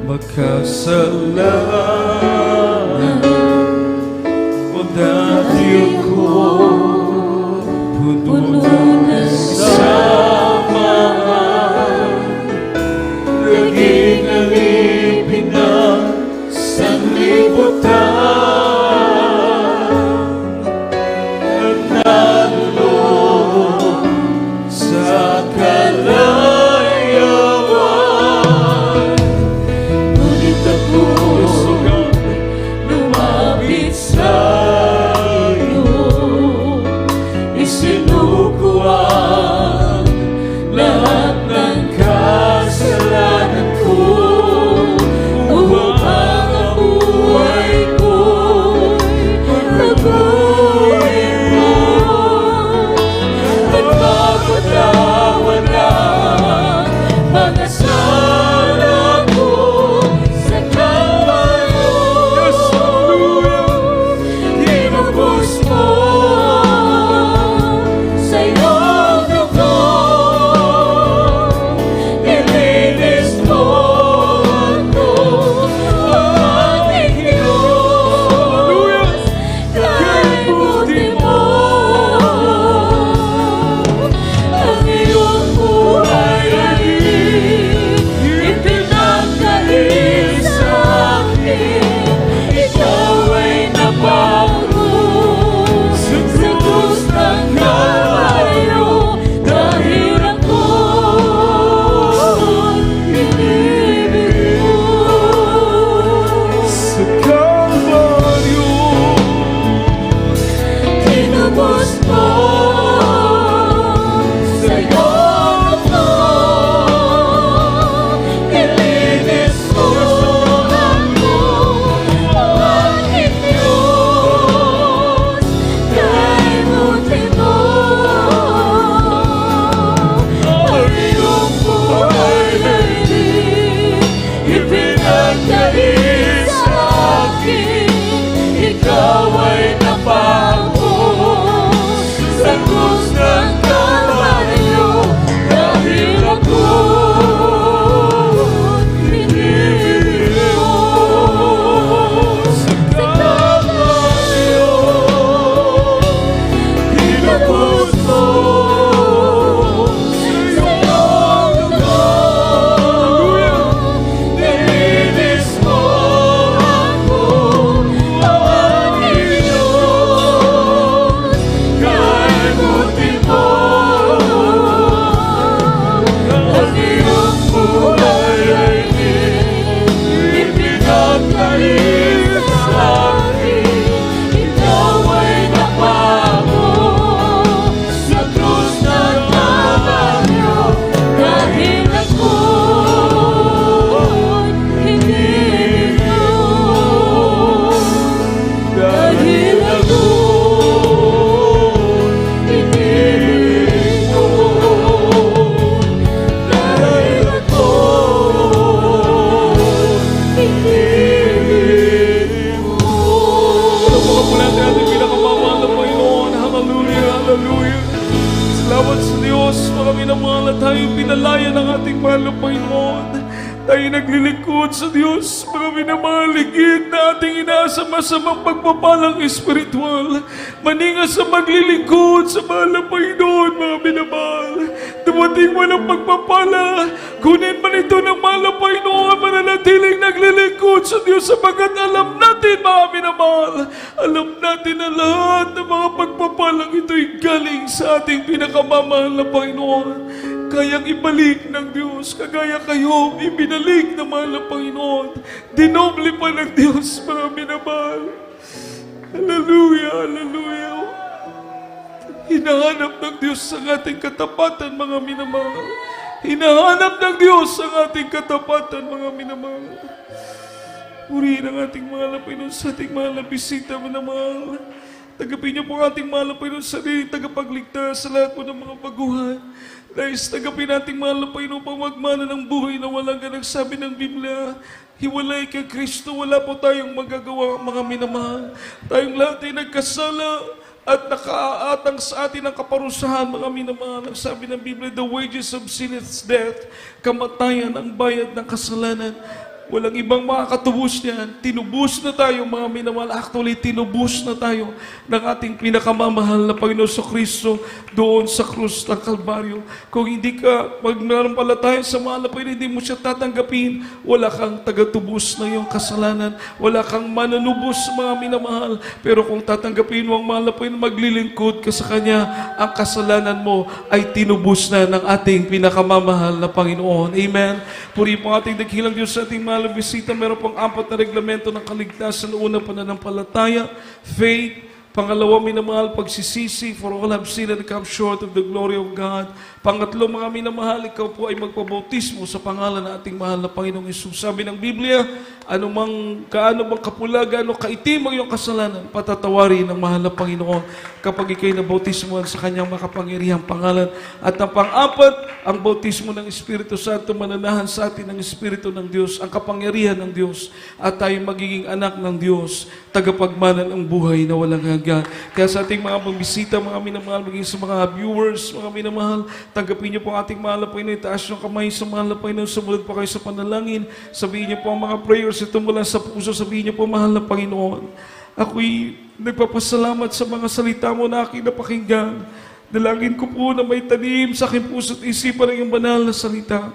makasalanan, o dati ako puno ng samaan, naging alipin ng sanlibutan, ang nalulong sa kalayaan. Ngunit ako lumapit sa'yo, isinuko ang lahat ng kasalanan ko, upang ang buhay ko'y pagpatuloy mo. Nagpapatawad ang mga sala ko sa Kalbaryo. Tinubos mo sa iyong dugo, nilinis mo ako, aking Diyos, kay buti mo. Ang iyong buhay ay ipinagkait sa akin. Ikaw ay nabago sa krus ng Kalbaryo, dahil ako'y inibig mo. Sa Kalbaryo, tinubos mo sa iyong dugo, nilinis mo ako, aking Diyos, kay buti mo. Ang iyong buhay ay ipinagkait sa akin. Ikaw ay nabago sa krus ng Kalbaryo, dahil ako'y inibig mo. Sa Kalbaryo, tinubos mo sa iyong dugo, nilinis mo ako, aking Diyos, kay buti mo. Ang iyong buhay ay ipinagkait sa akin. Ikaw ay nabago sa krus ng Kalbaryo, dahil ako'y inibig mo. Dahil ako'y inibig mo. Dahil ako'y inibig mo. Salamat po natin ating pinakamamahal na Panginoon. Hallelujah, hallelujah. Salamat sa Diyos, mga minamahal, at tayo pinalaya ng ating mahal na Panginoon. Tayo naglilingkod sa Diyos, mga minamahal, higit na ating inaasa masamang pagpapalang espiritual. Maninga sa maglilingkod sa mahal na Panginoon, mga minamahal. Dumating mo ng pagpapala Kunin man ito ng mahal na Panginoon, mananatiling naglilingkod sa Diyos sapagkat alam natin, mga minamahal, alam natin na lahat ng mga pagpapalang ito'y galing sa ating pinakamamahal na Panginoon. Kayang ibalik ng Diyos, kagaya kayo, ibinalik ng mahal na Panginoon. Dinoble pa ng Diyos, mga minamahal. Hallelujah, hallelujah. Hinahanap ng Diyos ang ating katapatan, mga minamahal. Hinahanap ng Diyos ang ating katapatan, mga minamahal. Purihin ang ating mahal na Panginoon sa ating mahal na bisita, minamahal. Tagapin niyo po ang ating mahal na Panginoon sa sarili, tagapagligtas sa lahat po ng mga baguhan. Dahil tagapin nating mahal na Panginoon pamagmana ng buhay na walang ganang sabi ng Biblia. Hiwalay kay Kristo, wala po tayong magagawa, mga minamahal. Tayong lahat ay nagkasala at nakaatang sa atin ang kaparusahan, mga minamahal. Ang sabi ng Biblia, the wages of sin is death. Kamatayan ang bayad ng kasalanan. Walang ibang makakatubos niyan. Tinubos na tayo, mga minamahal. Actually, tinubos na tayo ng ating pinakamamahal na Panginoon sa Kristo doon sa krus ng Kalbaryo. Kung hindi ka magnanampalataya sa mahal na Panginoon, hindi mo siya tatanggapin, wala kang tagatubos na iyong kasalanan. Wala kang mananubos, mga minamahal. Pero kung tatanggapin mo ang mahal na Panginoon, maglilingkod ka sa Kanya, ang kasalanan mo ay tinubos na ng ating pinakamamahal na Panginoon. Amen. Puri po ating dakilang Diyos sa ating mahal na bisita. Meron pong 4 na reglamento ng kaligtasan. Una, pananampalataya, faith. Pangalawa, minamahal, pagsisisi, for all have sinned and come short of the glory of God. Pangatlo, mga minamahal, ikaw po ay magpabautismo sa pangalan ng ating mahal na Panginoong Hesus. Sabi ng Biblia, kaano bang kapula, gaano kaitim ang iyong kasalanan, patatawarin ng mahal na Panginoon kapag ikay nabautismo sa kanyang makapangyarihang pangalan. At ang pang-apat, ang bautismo ng Espiritu Santo, mananahan sa atin ng Espiritu ng Diyos, ang kapangyarihan ng Diyos, at tayo magiging anak ng Diyos, tagapagmana ng buhay na walang hanggan. Kaya sa ating mga pambisita, mga minamahal, maging sa mga viewers, mga minamahal, tanggapin niyo po ang ating mahal na Panginoon, itaas yung kamay sa mahal na Panginoon, sumunod pa kayo sa panalangin, sabihin niyo po ang mga prayers ito mula sa puso, sabihin niyo po, mahal na Panginoon, ako'y nagpapasalamat sa mga salita mo na aking napakinggan. Dalangin ko po na may tanim sa aking puso at isipan ng iyong banal na salita.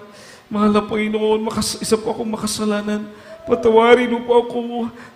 Mahal na Panginoon, isa po akong makasalanan. Patawarin mo po ako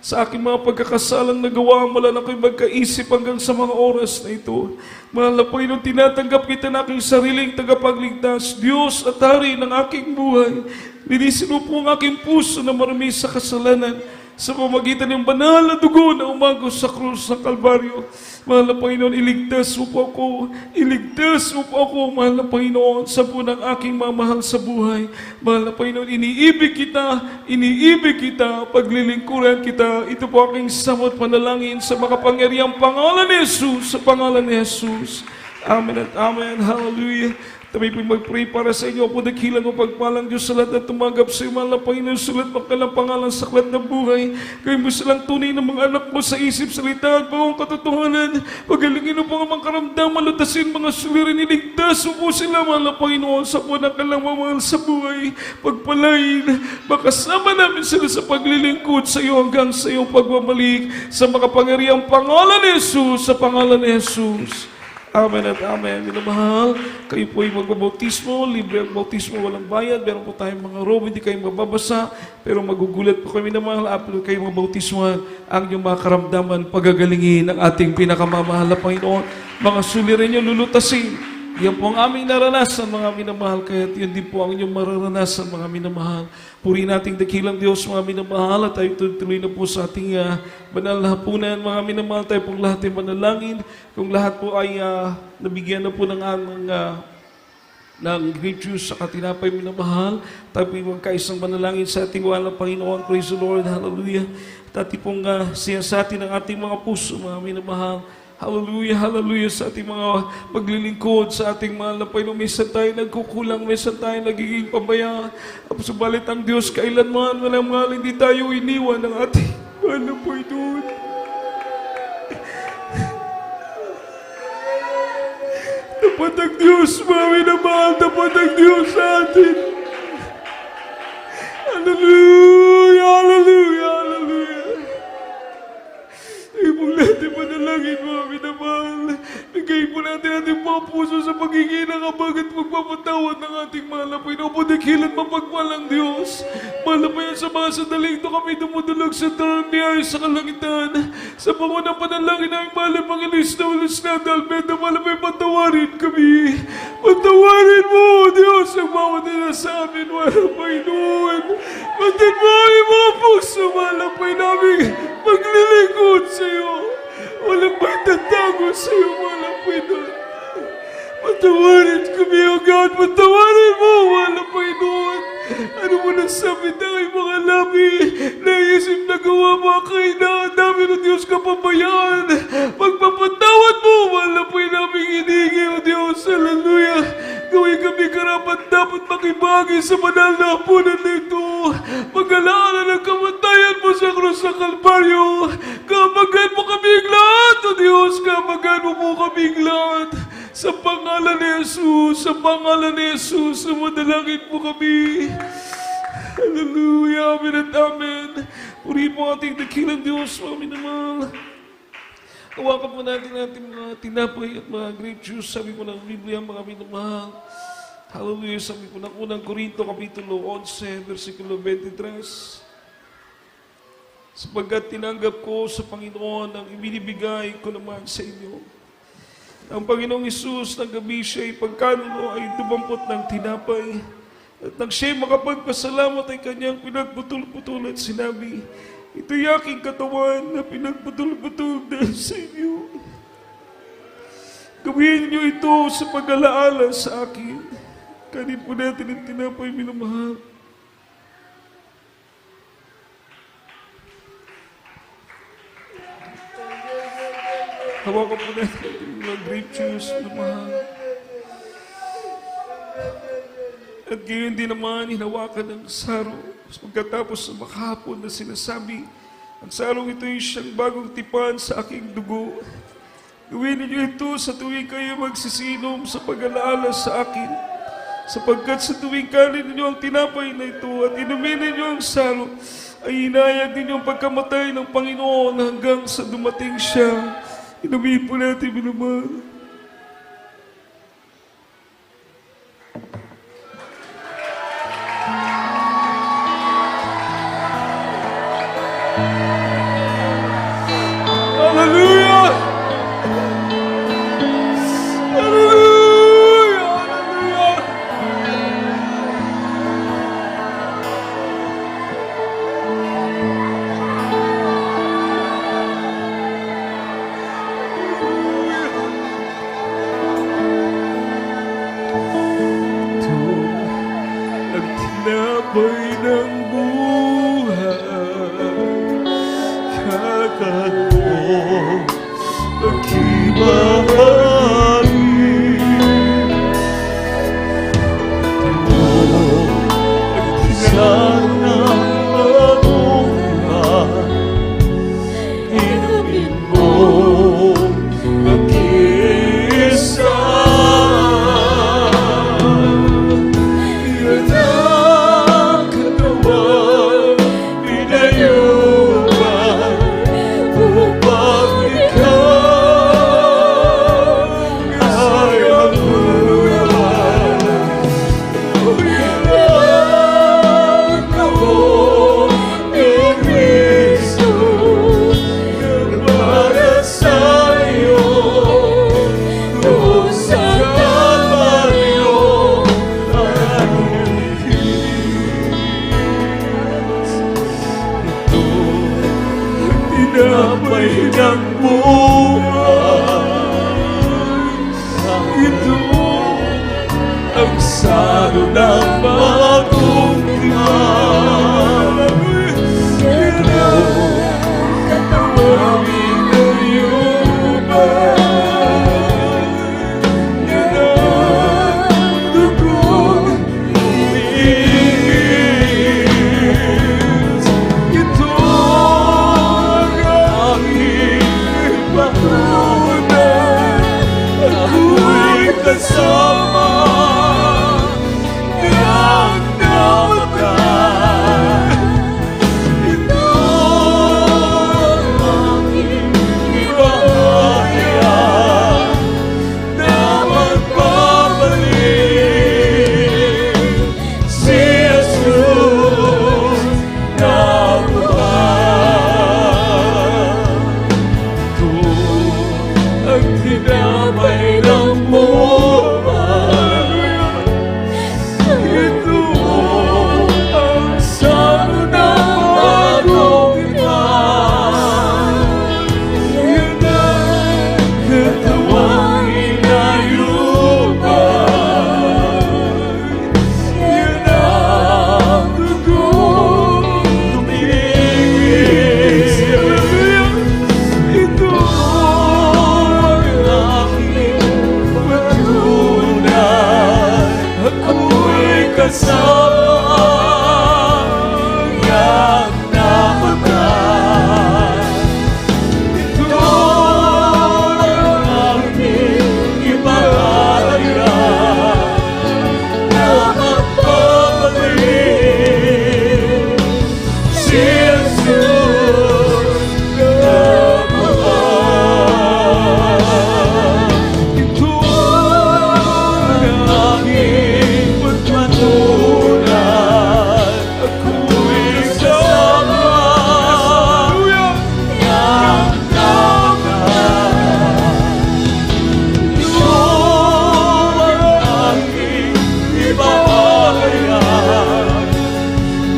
sa aking mga pagkakasalang nagawa mula na ako'y magkaisip hanggang sa mga oras na ito. Mahal na Panginoon, tinatanggap kita na aking sariling tagapagligtas, Diyos at Hari ng aking buhay. Linisin mo po ang aking puso na marami sa kasalanan sa pamagitan ng banal na dugo na umagos sa krus ng Kalbaryo. Mahal na Panginoon, iligtas mo po ako. Iligtas mo po ako, mahal na Panginoon, sa po ng aking mamahal sa buhay. Mahal na Panginoon, iniibig kita, paglilingkuran kita. Ito po aking samot panalangin sa makapangyarihang pangalan ni Jesus, sa pangalan ni Jesus. Amen at amen. Hallelujah. Kami po mag-pray para sa inyo. Apo dakilang o pagpalang Diyos sa lahat na tumanggap sa iyo, mahal na Panginoon, sulat magkalang pangalan sa aklat ng buhay. Kayo mo silang tunay ng mga anak mo sa isip, salita at bawang katotohanan. Pagalingin mo po ang mga karamdaman, lutasin mga sulirin, iligtas mo po sila, mahal na Panginoon, sa po ng kalang mamahal sa buhay. Pagpalain, makasama namin sila sa paglilingkod sa iyo hanggang sa iyong pagmamalik sa makapangyarihang pangalan ni Jesus, sa pangalan ni Jesus. Amen at amen. Minamahal, kayo po ay magbabautismo, libre ang bautismo, walang bayad. Meron po tayong mga robe, hindi kayo mababasa, pero magugulat po kami, minamahal, upload kayo magbautismohan ang inyong mga karamdaman, pagagalingin ng ating pinakamamahal na Panginoon. Mga sulirin nyo, lulutasin. Yan po ang aming naranasan, mga minamahal, kaya yun din po ang inyong mararanasan, mga minamahal. Purihin nating dakilang Diyos, mga minamahal, at tayo tuloy na po sa ating banal na hapunan, mga minamahal, tayo pong lahat ay manalangin. Kung lahat po ay nabigyan na po ng aming ng grape juice sa katinapay, minamahal, tayo po yung kaisang manalangin sa ating wala Panginoon. Praise the Lord, hallelujah. At ating pong siyasati ng ating mga puso, mga minamahal. Hallelujah, hallelujah sa ating mga paglilingkod, sa ating mahal na Panginoon. Minsan tayo nagkukulang, minsan tayo nagiging pabaya. Subalit ang Diyos kailanman, walang mahal, hindi tayo iniwan ng ating mahal na Panginoon. Tapat ang Diyos, mami na mahal, tapat ang Diyos sa atin. Hallelujah, hallelujah, hallelujah. Ibong natin manalangin mo, minamahal. Bigay Purihin po natin ating mga puso sa pagiging nakabag at pagpapatawad ng ating mahal na Panginoon. Padakilan mapagmalang Diyos. Mahal na Panginoon, sa mga sandaling ito kami dumudulog sa tarang sa kalangitan. Sa pangunang panalangin namin, mahal na Panginoon, na ulos na dalbeta, mahal na Panginoon, patawarin kami. Patawarin mo, Diyos, ang bawat nila sa amin, mahal na Panginoon. Patawarin mo ang puso, mahal na Panginoon, namin maglilingkod sa iyo. Walang may tatago sa iyo, mahal na Panginoon. Patawarin kami, O God. Patawarin mo, mahal na Panginoon. Ano mo nasabi tayo, mga labi? Naisip na gawa mga kainaan namin, O Diyos, kapabayaan. Pagpapatawad mo, mahal na Panginoon, namin hinigi, O Diyos. Hallelujah. Gawin kami karapat dapat makibagi sa banal na hapunan na ito. Pag-alaala ng kamatayan mo sa krus sa Kalbaryo. Kabagan mo kaming lahat, O Diyos. Kabagan mo po kaming lahat. Sa pangalan ni Jesus, sa pangalan ni Jesus, sumadalangin po kami. Hallelujah, amen at amen. Purihin po ating dakilang Diyos, mga minamahal. Hawakan po natin ating mga tinapay at mga grape juice. Sabi po ng Biblia, mga minamahal. Hallelujah, sabi po ng unang Korinto, Kapitulo 11, versikulo 23. Sapagkat tinanggap ko sa Panginoon ang ibinibigay ko naman sa inyo. Ang Panginoong Isus, ng gabi siya'y pagkanuno ay dumampot ng tinapay. At nang siya'y makapagpasalamat ay kanyang pinagputol-putol at sinabi, ito'y aking katawan na pinagputol-putol dahil sa inyo. Gawin niyo ito sa pag-alaala sa akin. Kanin po natin ang tinapay, minamahal. Hawakan po natin ang mga grape juice, minamahal. At gayon din naman, hinawakan ng saro. Pagkatapos sa makahapon na sinasabi, ang sarong ito ay siyang bagong tipan sa aking dugo. Gawin ninyo ito sa tuwing kayo magsisinom sa pag-alaala sa akin. Sapagkat sa tuwing kanin ninyo ang tinapay na ito at inumin ninyo ang saro, ay inayag ninyo ang pagkamatay ng Panginoon hanggang sa dumating siya. Inumin po natin, minamahal. Hallelujah! Hallelujah! Hallelujah! Ang tinapay ng buhay, kakatmo, pagkibahagi. Ang tinapay ng buhay, inumin mo mag-isa. Tinapay ng buhay, ito ang saro ng bagong tipan. Ito katawagin ng yuman, yan ang dugong inis. Ito ako'y kasama ng kasama yang namatay. Ito ang aming ipahalayag na magpapalik si Jesus na mahal. Ito ang aming pagpatunay. Ako'y kasama yang namatay. Ito ang aming ipahalayag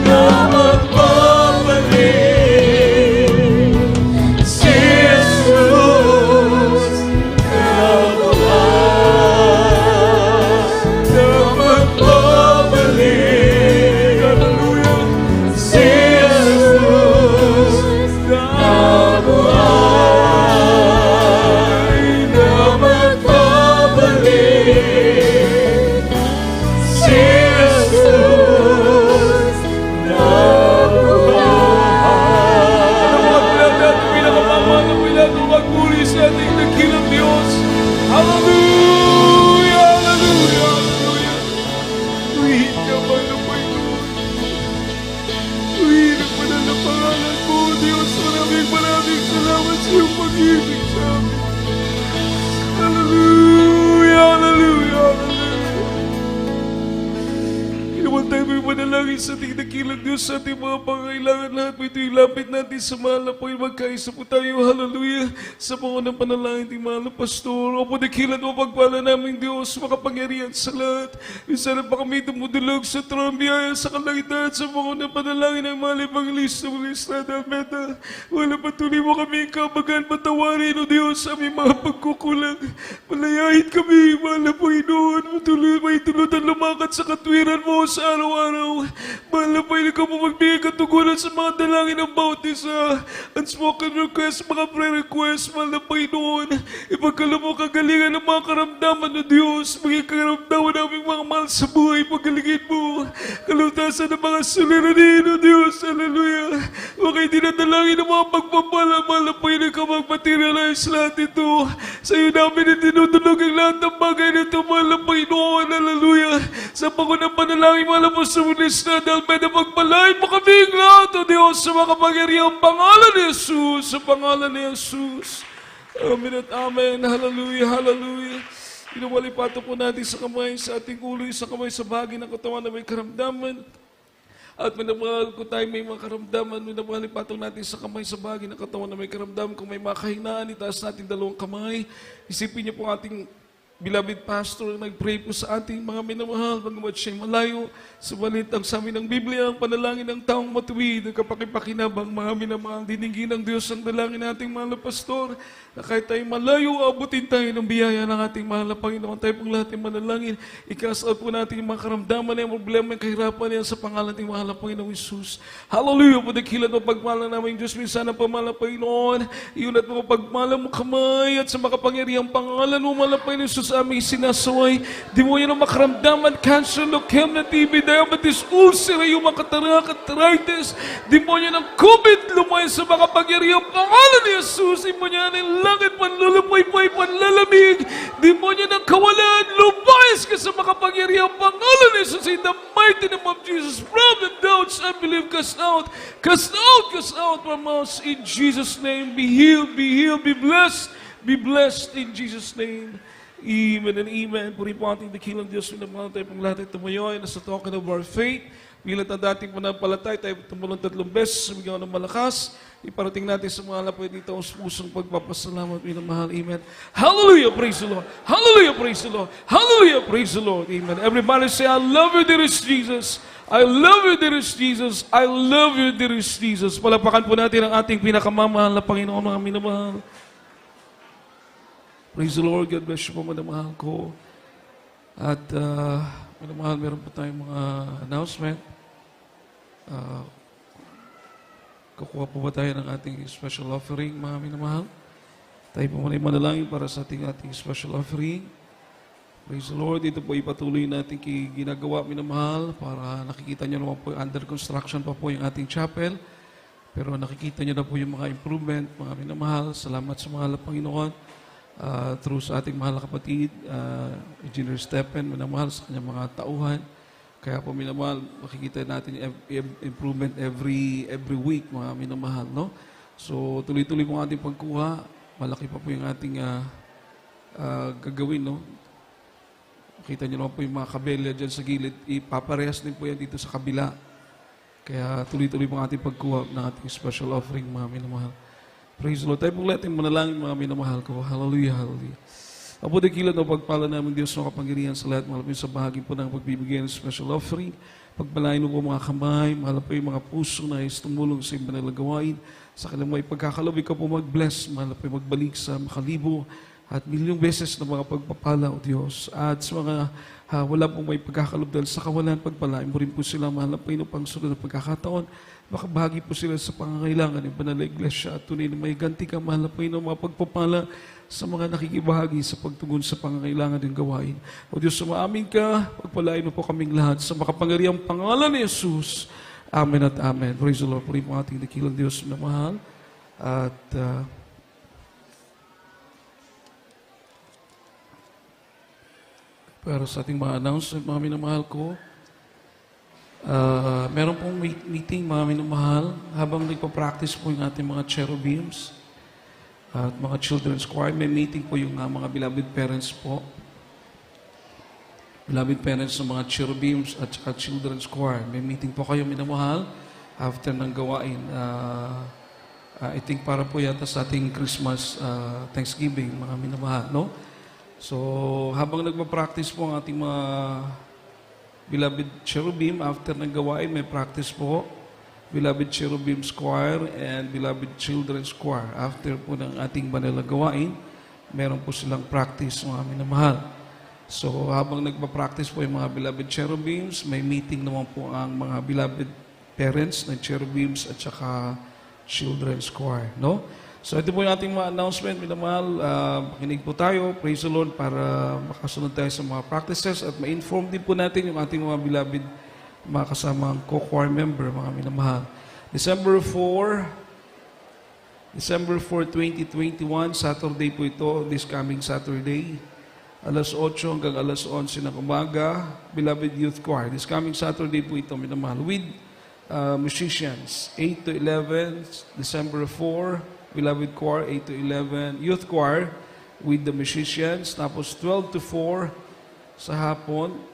na magpapalik si Jesus na mahal. Na magpapalik, hallelujah, si Jesus na mahal. Na magpapalik si Jesus na Hallelujah! Hallelujah! Hallelujah! Tuwid ka man na Panginoon. Tuwid ang banal na pangalan mo, Diyos. Maraming salamat sa iyong pag-ibig sa amin. Hallelujah! Hallelujah! Hallelujah! Ginawan tayo may manalangin sa ating dakilang Diyos sa ating mga pangailangan. Lahat po ito ilapit natin sa mahal na Panginoon. Magkaisa po tayo, hallelujah, sa pangunang panalangin ng mahal na pastor. O po dakilan mo pagpala namin Diyos, makapangyarihan sa lahat. Isa na pa kami tumudulog sa trambiyaya sa kalangitan sa pangunang panalangin ng mahal Evangelista Melissa Dalmeta. Wala patuloy mo kami kabagan patawarin, O Diyos, sa aming mga pagkukulang. Palayain kami, mahal na Panginoon. Patuloy may tulutan lumakad sa katwiran mo sa araw-araw. Mahal na Panginoon, ikaw mo magbigay katugunan sa mga dalangin ng bawat isa. Unspoken request, mga prayer request, mahal na Panginoon. Ipagkala mo kagalingan ng mga karamdaman ng Diyos. Maging karamdaman naming mga mahal sa buhay. Pagalingin mo. Kalutasan ng mga suliranin, O Diyos. Hallelujah. Huwag kayo dinadalangin ng mga pagpapala. Mahal na Panginoon, ikaw mag-materialize lahat ito. Sa iyo namin itinutulog ang lahat ng bagay nito, mahal na Panginoon. Hallelujah. Sa pangunang panalangin, mahal na po sa ulis na dahil pwede magpalain mo kaming lahat, O Diyos, sa mga kapangyarihang pangalan ni Jesus, sa pangalan ni Jesus. Amen at amen. Hallelujah, hallelujah. Inuwalipato po natin sa kamay, sa ating ulo, sa kamay, sa bahagi ng katawan na may karamdaman. At minamahal ko tayo may mga karamdaman, minamahal natin sa kamay sa bahagi ng katawan na may karamdaman. Kung may mga kahinaan, itaas natin dalawang kamay. Isipin niyo po ating beloved pastor na nag-pray po sa ating mga minamahal, bagamat siya'y malayo, subalit ang sa amin ng Biblia, ang panalangin ng taong matuwid, ang kapakipakinabang mga minamahal, dinigin ng Diyos ang dalangin nating mahal na pastor, na kahit tayo malayo, abutin tayo ng biyaya ng ating mahal na Panginoon. Tayo pong lahat ng manalangin, i-cast out po natin yung mga karamdaman na yung problema, yung kahirapan yan sa pangalan ng mahal na Panginoong Jesus. Hallelujah! Po dakilan mo pagmala namin Diyos, minsan ang pamahal na Panginoon, iunat mo pagmala mo kamay, at sa makapangyarihang pangalan mo, mahal na Panginoon Jesus, aming sinasaway, di mo yan ang makaramdaman, cancer, leukemia, TB, diabetes, ulcer, yung makatarak, arthritis, di mo yan ang COVID, lumay sa makapangyarihang pangalan ni Jesus, di mo yan ang langit, panlulupay-pay, panlalamig, di mo yan ang kawalan, lumayas ka sa makapangyarihang pangalan ni Jesus, in the mighty name of Jesus, problem, doubts, unbelief, cast out from us, in Jesus' name, be healed, be blessed in Jesus' name. Amen and amen. Puri po ating dakilang Diyos. Minamahal tayo pang lahat ay tumayo. Nasa token of our faith. Bilang ang dating panampalatay, tayo tumulong 3 beses. Sumigyan ng malakas. Iparating natin sa mga lapay dito ang pusong pagpapasalamat. Minamahal. Amen. Hallelujah. Praise the Lord. Hallelujah. Praise the Lord. Hallelujah. Praise the Lord. Amen. Everybody say, I love you, dearest Jesus. I love you, dearest Jesus. I love you, dearest Jesus. Palapakan po natin ang ating pinakamamahal na Panginoon, mga minamahal. Praise the Lord. God bless you po, madamahal ko. At, madamahal, meron po tayong mga announcement. Kukuha po ba tayo ng ating special offering, mga minamahal? Tayo po muna manalangin para sa ating special offering. Praise the Lord. Ito po ipatuloy natin ginagawa, minamahal, para nakikita nyo naman po under construction pa po yung ating chapel. Pero nakikita nyo na po yung mga improvement, mga minamahal. Salamat sa mahal na Panginoon. Through sa ating mahal na kapatid, Engineer Stephen, minamahal sa kanyang mga tauhan. Kaya po minamahal, makikita natin yung improvement every week, mga minamahal, no? So, tuloy-tuloy po ang ating pagkuha. Malaki pa po yung ating gagawin, no? Kita niyo naman po yung mga kabelya dyan sa gilid. Ipaparehas din po yan dito sa kabila. Kaya tuloy-tuloy po ang ating pagkuha ng ating special offering, mga minamahal. Praise the Lord. Tayo pong natin manalangin, mga minamahal ko. Hallelujah, hallelujah. Apo dakilan o pagpala namin Diyos ng kapangyarihan sa lahat, malapit sa bahagi po ng pagbibigay ng special offering. Pagpalain mo po mga kamay, mahal po yung mga puso na is tumulong sa iba nilang gawain. Sa kanilang may pagkakalob, ikaw po mag-bless, mahal po yung magbalik sa makalibo at milyong beses na mga pagpapala, O Diyos. At sa mga wala pong may pagkakalob dahil sa kawalan, pagpalain mo rin po sila, mahal po yung pangsunod na pagkakataon. Makabahagi po sila sa pangangailangan ng banal na iglesia at tunay na may ganti ka, mahal po yung mga pagpapala sa mga nakikibahagi sa pagtugon sa pangangailangan ng gawain. O Diyos, sumaamin ka, pagpalain mo po kaming lahat sa makapangyarihang pangalan ni Jesus. Amen at amen. Praise the Lord. Puri po ating dakilang Diyos na mahal. At para sa ating mga announcement, mga minamahal ko, meron pong meeting, mga minamahal, habang nagpa-practice po yung ating mga cherubims at mga children's choir. May meeting po yung mga beloved parents po. Beloved parents ng mga cherubims at saka children's choir. May meeting po kayo, minamahal, after ng gawain. I think para po yata sa ating Christmas Thanksgiving, mga minamahal, no? So, habang nagpa-practice po ang ating mga beloved cherubim, after ng gawain, may practice po. Beloved Cherubim Choir and Beloved Children's Choir. After po ng ating banal na gawain, meron po silang practice, mga minamahal. So, habang nagpa-practice po yung mga Beloved Cherubims, may meeting naman po ang mga beloved parents ng Cherubims at saka Children's Choir, no? So, ito po yung ating mga announcement, minamahal. Makinig po tayo, praise the Lord, para makasunod tayo sa mga practices at ma-inform din po natin yung ating mga beloved mga kasamang co-choir member, mga minamahal. December 4, 2021, Saturday po ito, this coming Saturday, alas 8 hanggang alas 11 ng umaga, Beloved Youth Choir. This coming Saturday po ito, minamahal, with musicians, 8 to 11, December 4, Beloved Choir, 8 to 11, Youth Choir, with the musicians, tapos 12 to 4 sa hapon,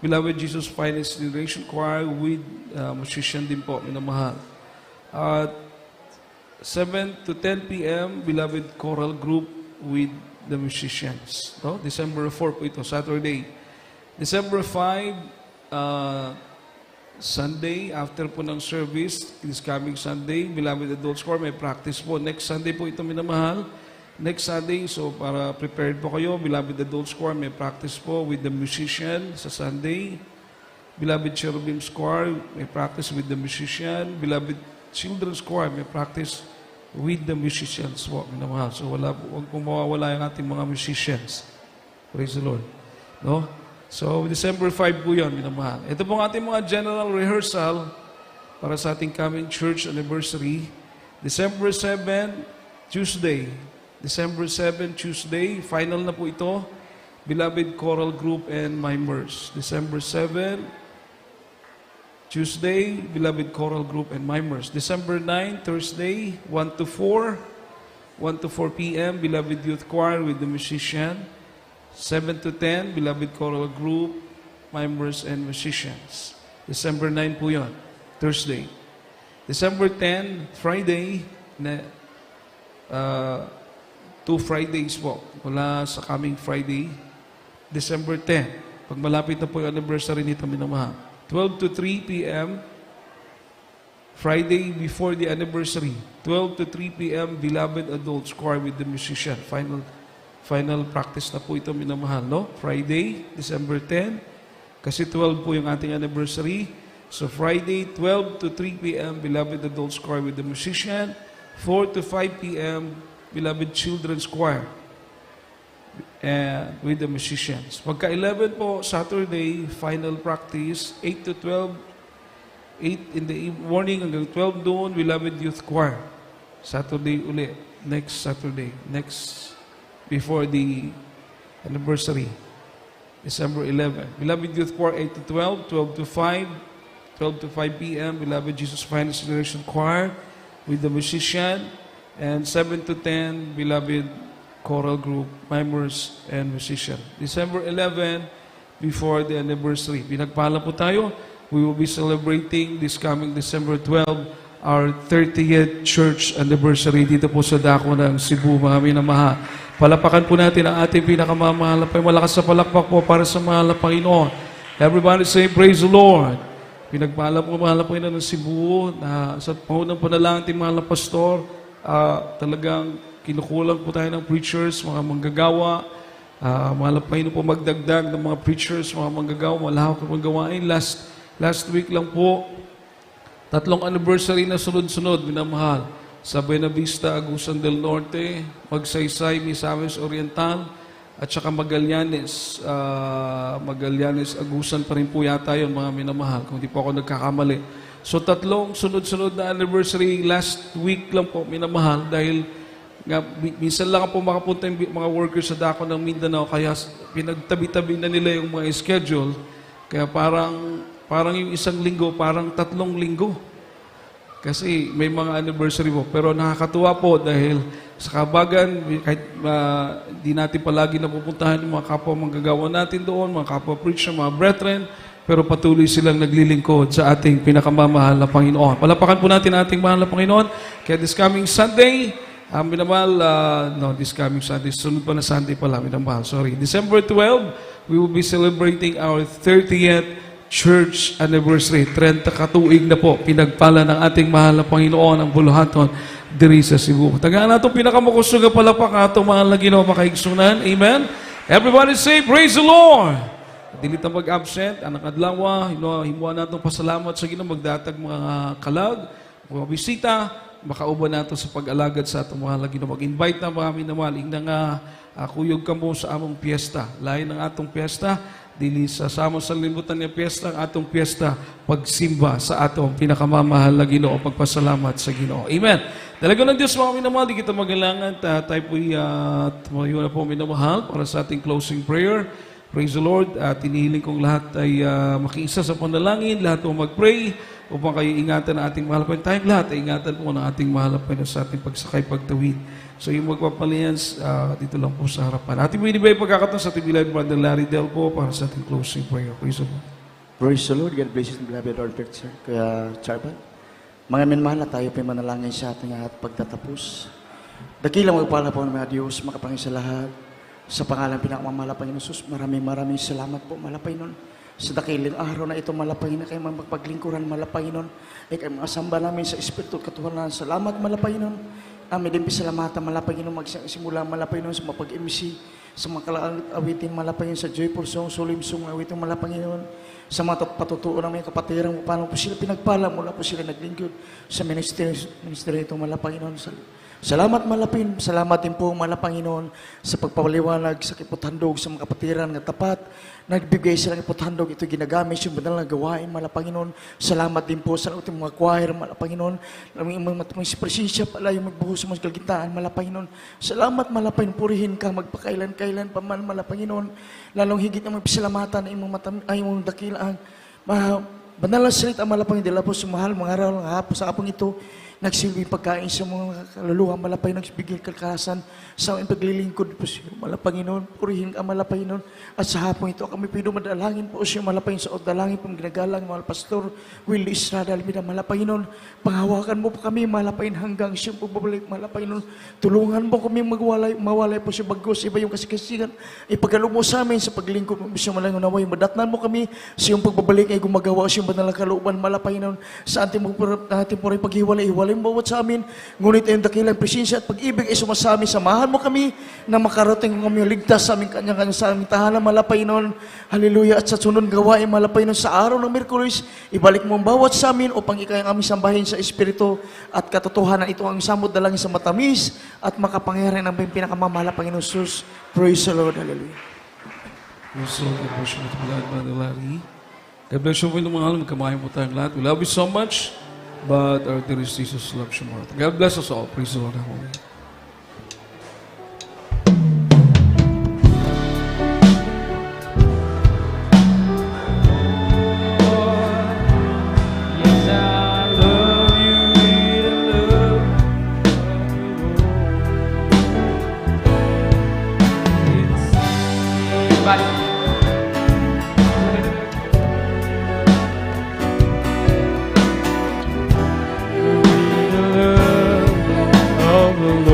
Beloved Jesus Finest Generation Choir with musician din po, minamahal. At 7 to 10 p.m., Beloved Choral Group with the musicians. No? December 4 po ito, Saturday. December 5, Sunday, after po ng service, this coming Sunday, Beloved Adults Choir, may practice po. Next Sunday po ito, minamahal. Next Sunday, so para prepared po kayo, Beloved Adults Choir, may practice po with the musician sa Sunday. Beloved Cherubim Choir, may practice with the musician. Beloved Children's Choir, may practice with the musicians po, minamahal. So huwag pong mawawala yung ating mga musicians. Praise the Lord. No? So, December 5 po yun, minamahal. Ito pong ating mga general rehearsal para sa ating coming church anniversary. December 7, Tuesday. December 7, Tuesday. Final na po ito. Beloved Choral Group and Mimers. December 7, Tuesday, Beloved Choral Group and Mimers. December 9, Thursday, 1 to 4 p.m., Beloved Youth Choir with the musician. 7 to 10, Beloved Choral Group, Mimers and musicians. December 9 po yun, Thursday. December 10, Friday, 2 Fridays po, mula sa coming Friday, December 10. Pag malapit na po yung anniversary nito, minamahal. 12 to 3 p.m., Friday before the anniversary. 12 to 3 p.m., Beloved Adults Choir with the musician. Final practice na po ito, minamahal, no? Friday, December 10, kasi 12 po yung ating anniversary. So Friday, 12 to 3 p.m., Beloved Adults Choir with the musician. 4 to 5 p.m., Beloved Children's Choir and with the musicians. Pagka 11 po, Saturday, final practice, 8 to 12, 8 in the morning hanggang 12 noon, Beloved Youth Choir. Saturday uli, next Saturday, next before the anniversary, December 11. Beloved Youth Choir, 8 to 12, 12 to 5, 12 to 5 p.m., Beloved Jesus Finest Generation Choir with the musician, and 7 to 10, Beloved Choral Group, mimers, and musician. December 11, before the anniversary. Pinagpala po tayo. We will be celebrating this coming December 12, our 30th church anniversary dito po sa Dako ng Cebu, mga minamahal. Palapakan po natin ang ating pinakamamahal. Malakas sa palakpak po para sa mahal na Panginoon. Everybody say, praise the Lord. Pinagpala po mahal na Panginoon ng Cebu na sa pangunang panalangin ating mahal na pastor, talagang kinukulang po tayo ng preachers, mga manggagawa. Mahal na Panginoon po magdagdag ng mga preachers, mga manggagawa, malahok na panggawain. Last week lang po, 3 anniversary na sunod-sunod, minamahal. Sa Buena Vista, Agusan del Norte, Magsaysay, Misamis Oriental, at saka Magallanes. Magallanes, Agusan pa rin po yata yun, mga minamahal, kung di po ako nagkakamali. So 3 sunod-sunod na anniversary, last week lang po, minamahal, dahil nga, minsan lang po makapunta yung mga workers sa Dako ng Mindanao, kaya pinagtabi-tabi na nila yung mga schedule. Kaya parang yung isang linggo, parang 3 linggo. Kasi may mga anniversary po. Pero nakakatuwa po dahil sa Kabagan, kahit di natin palagi napupuntahan yung mga kapwa manggagawa natin doon, mga kapwa preacher, mga brethren, pero patuloy silang naglilingkod sa ating pinakamamahal na Panginoon. Palapakan po natin ang ating mahal na Panginoon. Kaya this coming Sunday, this coming Sunday, sunod pa na Sunday pala, minamahal, sorry. December 12, we will be celebrating our 30th church anniversary. 30 katuig na po, pinagpala ng ating mahal na Panginoon ang buluhaton diri sa Cebu. Tagaan na itong pinakamukusog na palapak atong mahal na Ginoo makaigsunan. Amen? Everybody say, praise the Lord! Dili ta mag-absent, anak adlaw, himuan natong pasalamat sa Ginoo, magdatag mga kalag, mga bisita, makauban nato sa pag-alagad sa atong mahal na Ginoo. Mag-invite na mga minamaling na kuyog kamo sa among piyesta. Lain ng atong piyesta, dili sa samo sa limutan niya piyesta, ang atong piyesta, pagsimba sa atong pinakamamahal na Ginoo, pagpasalamat sa Ginoo. Amen. Talaga ng Diyos, mga minamahal, di kita magalangan, tayo po'y tumayo na po minamahal para sa ating closing prayer. Praise the Lord. Tinihiling kong lahat ay makiisa sa panalangin, lahat po mag-pray, upang kayo ingatan ang ating mahal na Panginoon. Tayong lahat ay ingatan po ng ating mahal na Panginoon sa ating pagsakay, pagtawid. So yung magpapaliyans, dito lang po sa harapan. Ating binibay pagkakataon sa ating beloved Brother Larry Del po para sa ating closing prayer. Praise the Lord. Praise the Lord. God bless you, beloved Lord Preacher. Kaya, Charban, mga minmahal na tayo pa manalangin sa ating at pagtatapos. Dakilang magpala po ng mga Diyos, makapangin sa lahat. Sa pangalan pinakamamahal na Panginoon Jesus, maraming salamat po, malapay nun. Sa dakilang araw na ito, malapay na kayo magpaglingkuran, malapay nun. Ay kayo mga samba namin sa Espiritu at Katuhanan. Salamat, malapay nun. Amin din pisalamatan, malapay nun, magsimula, malapay nun sa mapag-MC, sa mga kalaang awitin, malapay nun sa joyful song, solemn song, awitin, malapay nun. Sa mga patutuo ng mga kapatiran, paano po sila pinagpala, mula po sila naglingkod sa ministry ito, malapay nun. Salamat malapin, salamat din po malapanginoon sa pagpapaliwanag sa kipothandog sa mga kapatiran ng tapat. Nagbigay sila ng kipothandog, ito ginagamit yung banal na gawain, malapanginoon. Salamat din po sa ating mga choir, malapanginoon. Mga presensya pala yung magbuhos sa mga kalgintaan, malapanginoon. Salamat malapanginoon, purihin ka, magpakailan-kailan pa man, malapanginoon. Lalong higit na magpasalamatan ay mong dakilaan. Banal na salita, malapanginoon, dila po sumahal, mga araw, mga hapon sa apong ito. Nagsilbing pagkain sa mga kaluluwa, malapay nagbigay kalkasan sa aming paglilingkod po siya. Malapanginoon, purihin ka malapanginoon. At sa hapon ito, kami pinumadalangin po siya, malapangin sa dalangin pong ginagalang, mahal Pastor Willie Estrada, Almida, malapanginoon. Panghawakan mo po kami, malapangin hanggang siyang pagbabalik, malapanginoon. Tulungan mo kami mawalay po siya bagos, iba yung kasikasigan. Ipagalo mo sa amin sa paglingkod mo, siya malang unaway. Madatnan mo kami sa iyong pagbabalik ay gumagawa sa iyong banal na kalooban, malapanginoon. Sa ating po rin paghiwalay waling bawat sa amin. Ngunit ang dakilang presensya at pag-ibig ay sumasami. Samahan mo kami na makarating kami ligtas sa aming kanya-kanya sa aming tahanan malapay noon. Hallelujah. At sa sunod gawain malapay noon sa araw ng Miyerkules, ibalik mo ang bawat sa amin upang ikay ang aming sambahin sa Espiritu at katotohanan. Ito ang samod dalangin sa matamis at makapangyarihan ng pinakamamahal na Panginoon Jesus. Praise the Lord. Hallelujah. Praise the Lord. God bless you, Brother Larry. God bless you po ng mahal. Magkamahin po tayong lahat. We love you so much, but our dearest Jesus loves you more. God bless us all. Praise the Lord. Hallelujah. Of the Lord.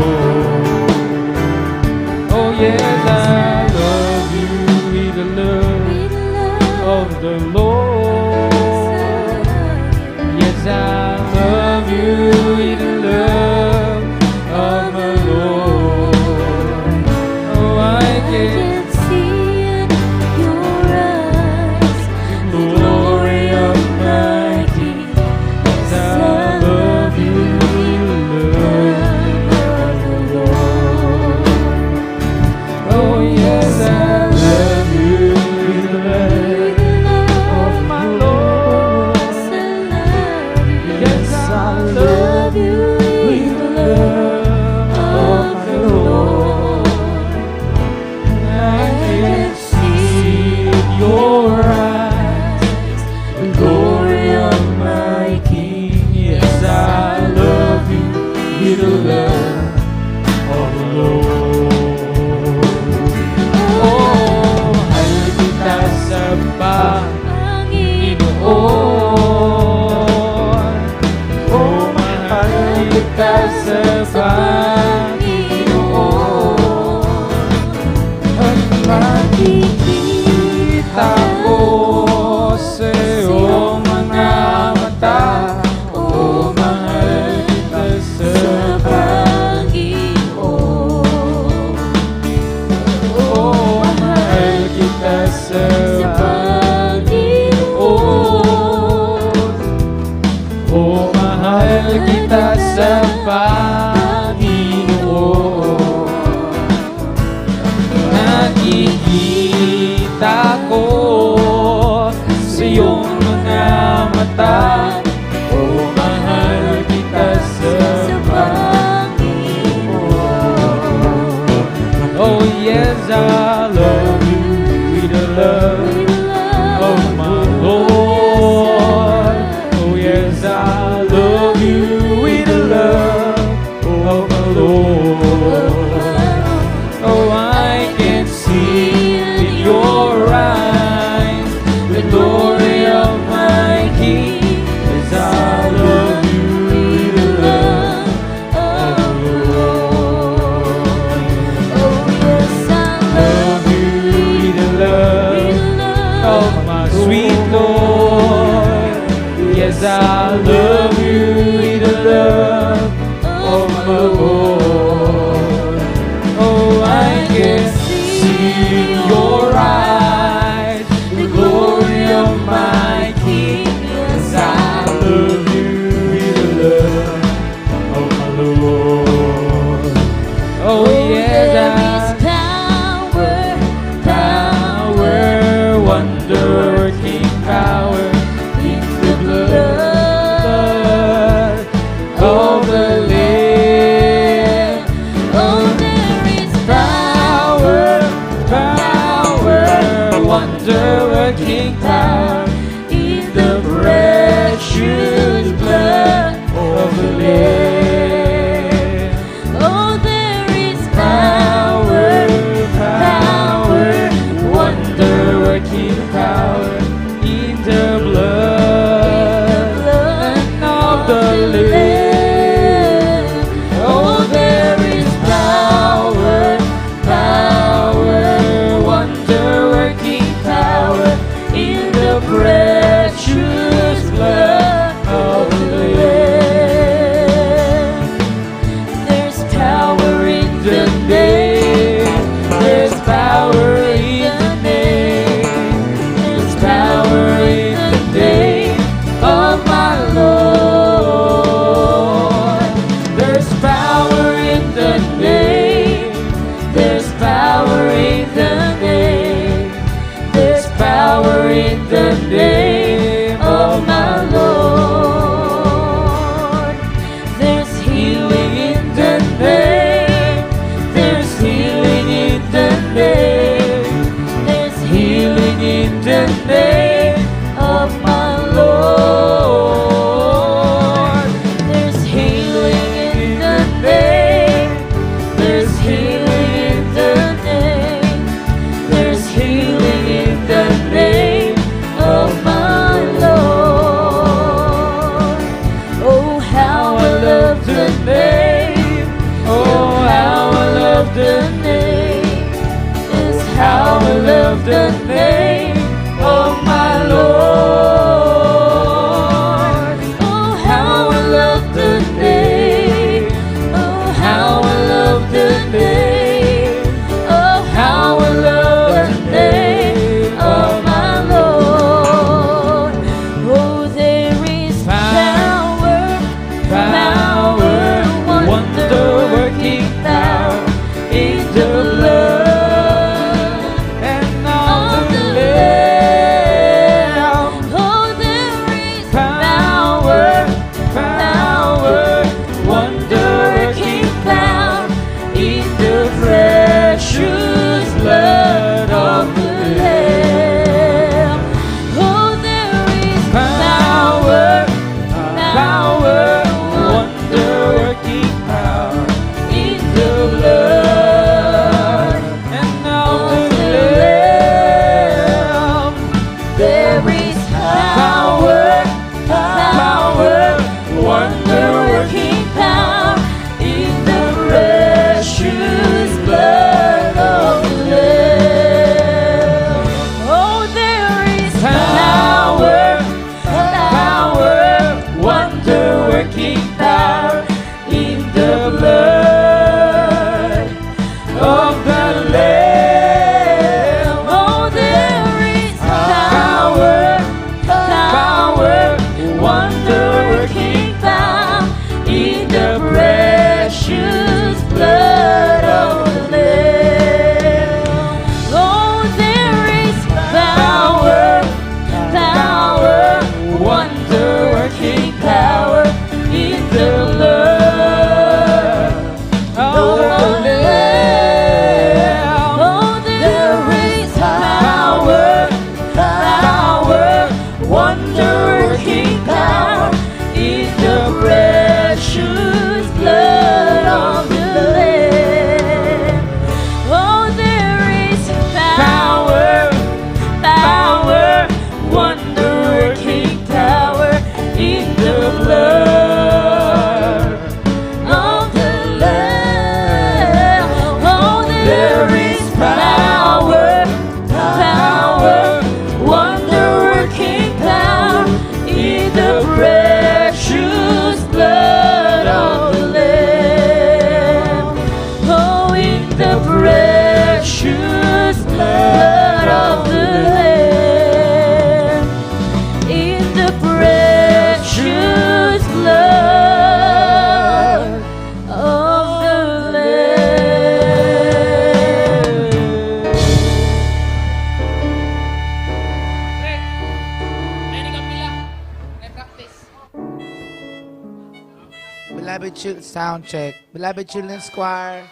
Beloved children, sound check. Beloved Children's Choir,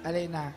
Alina.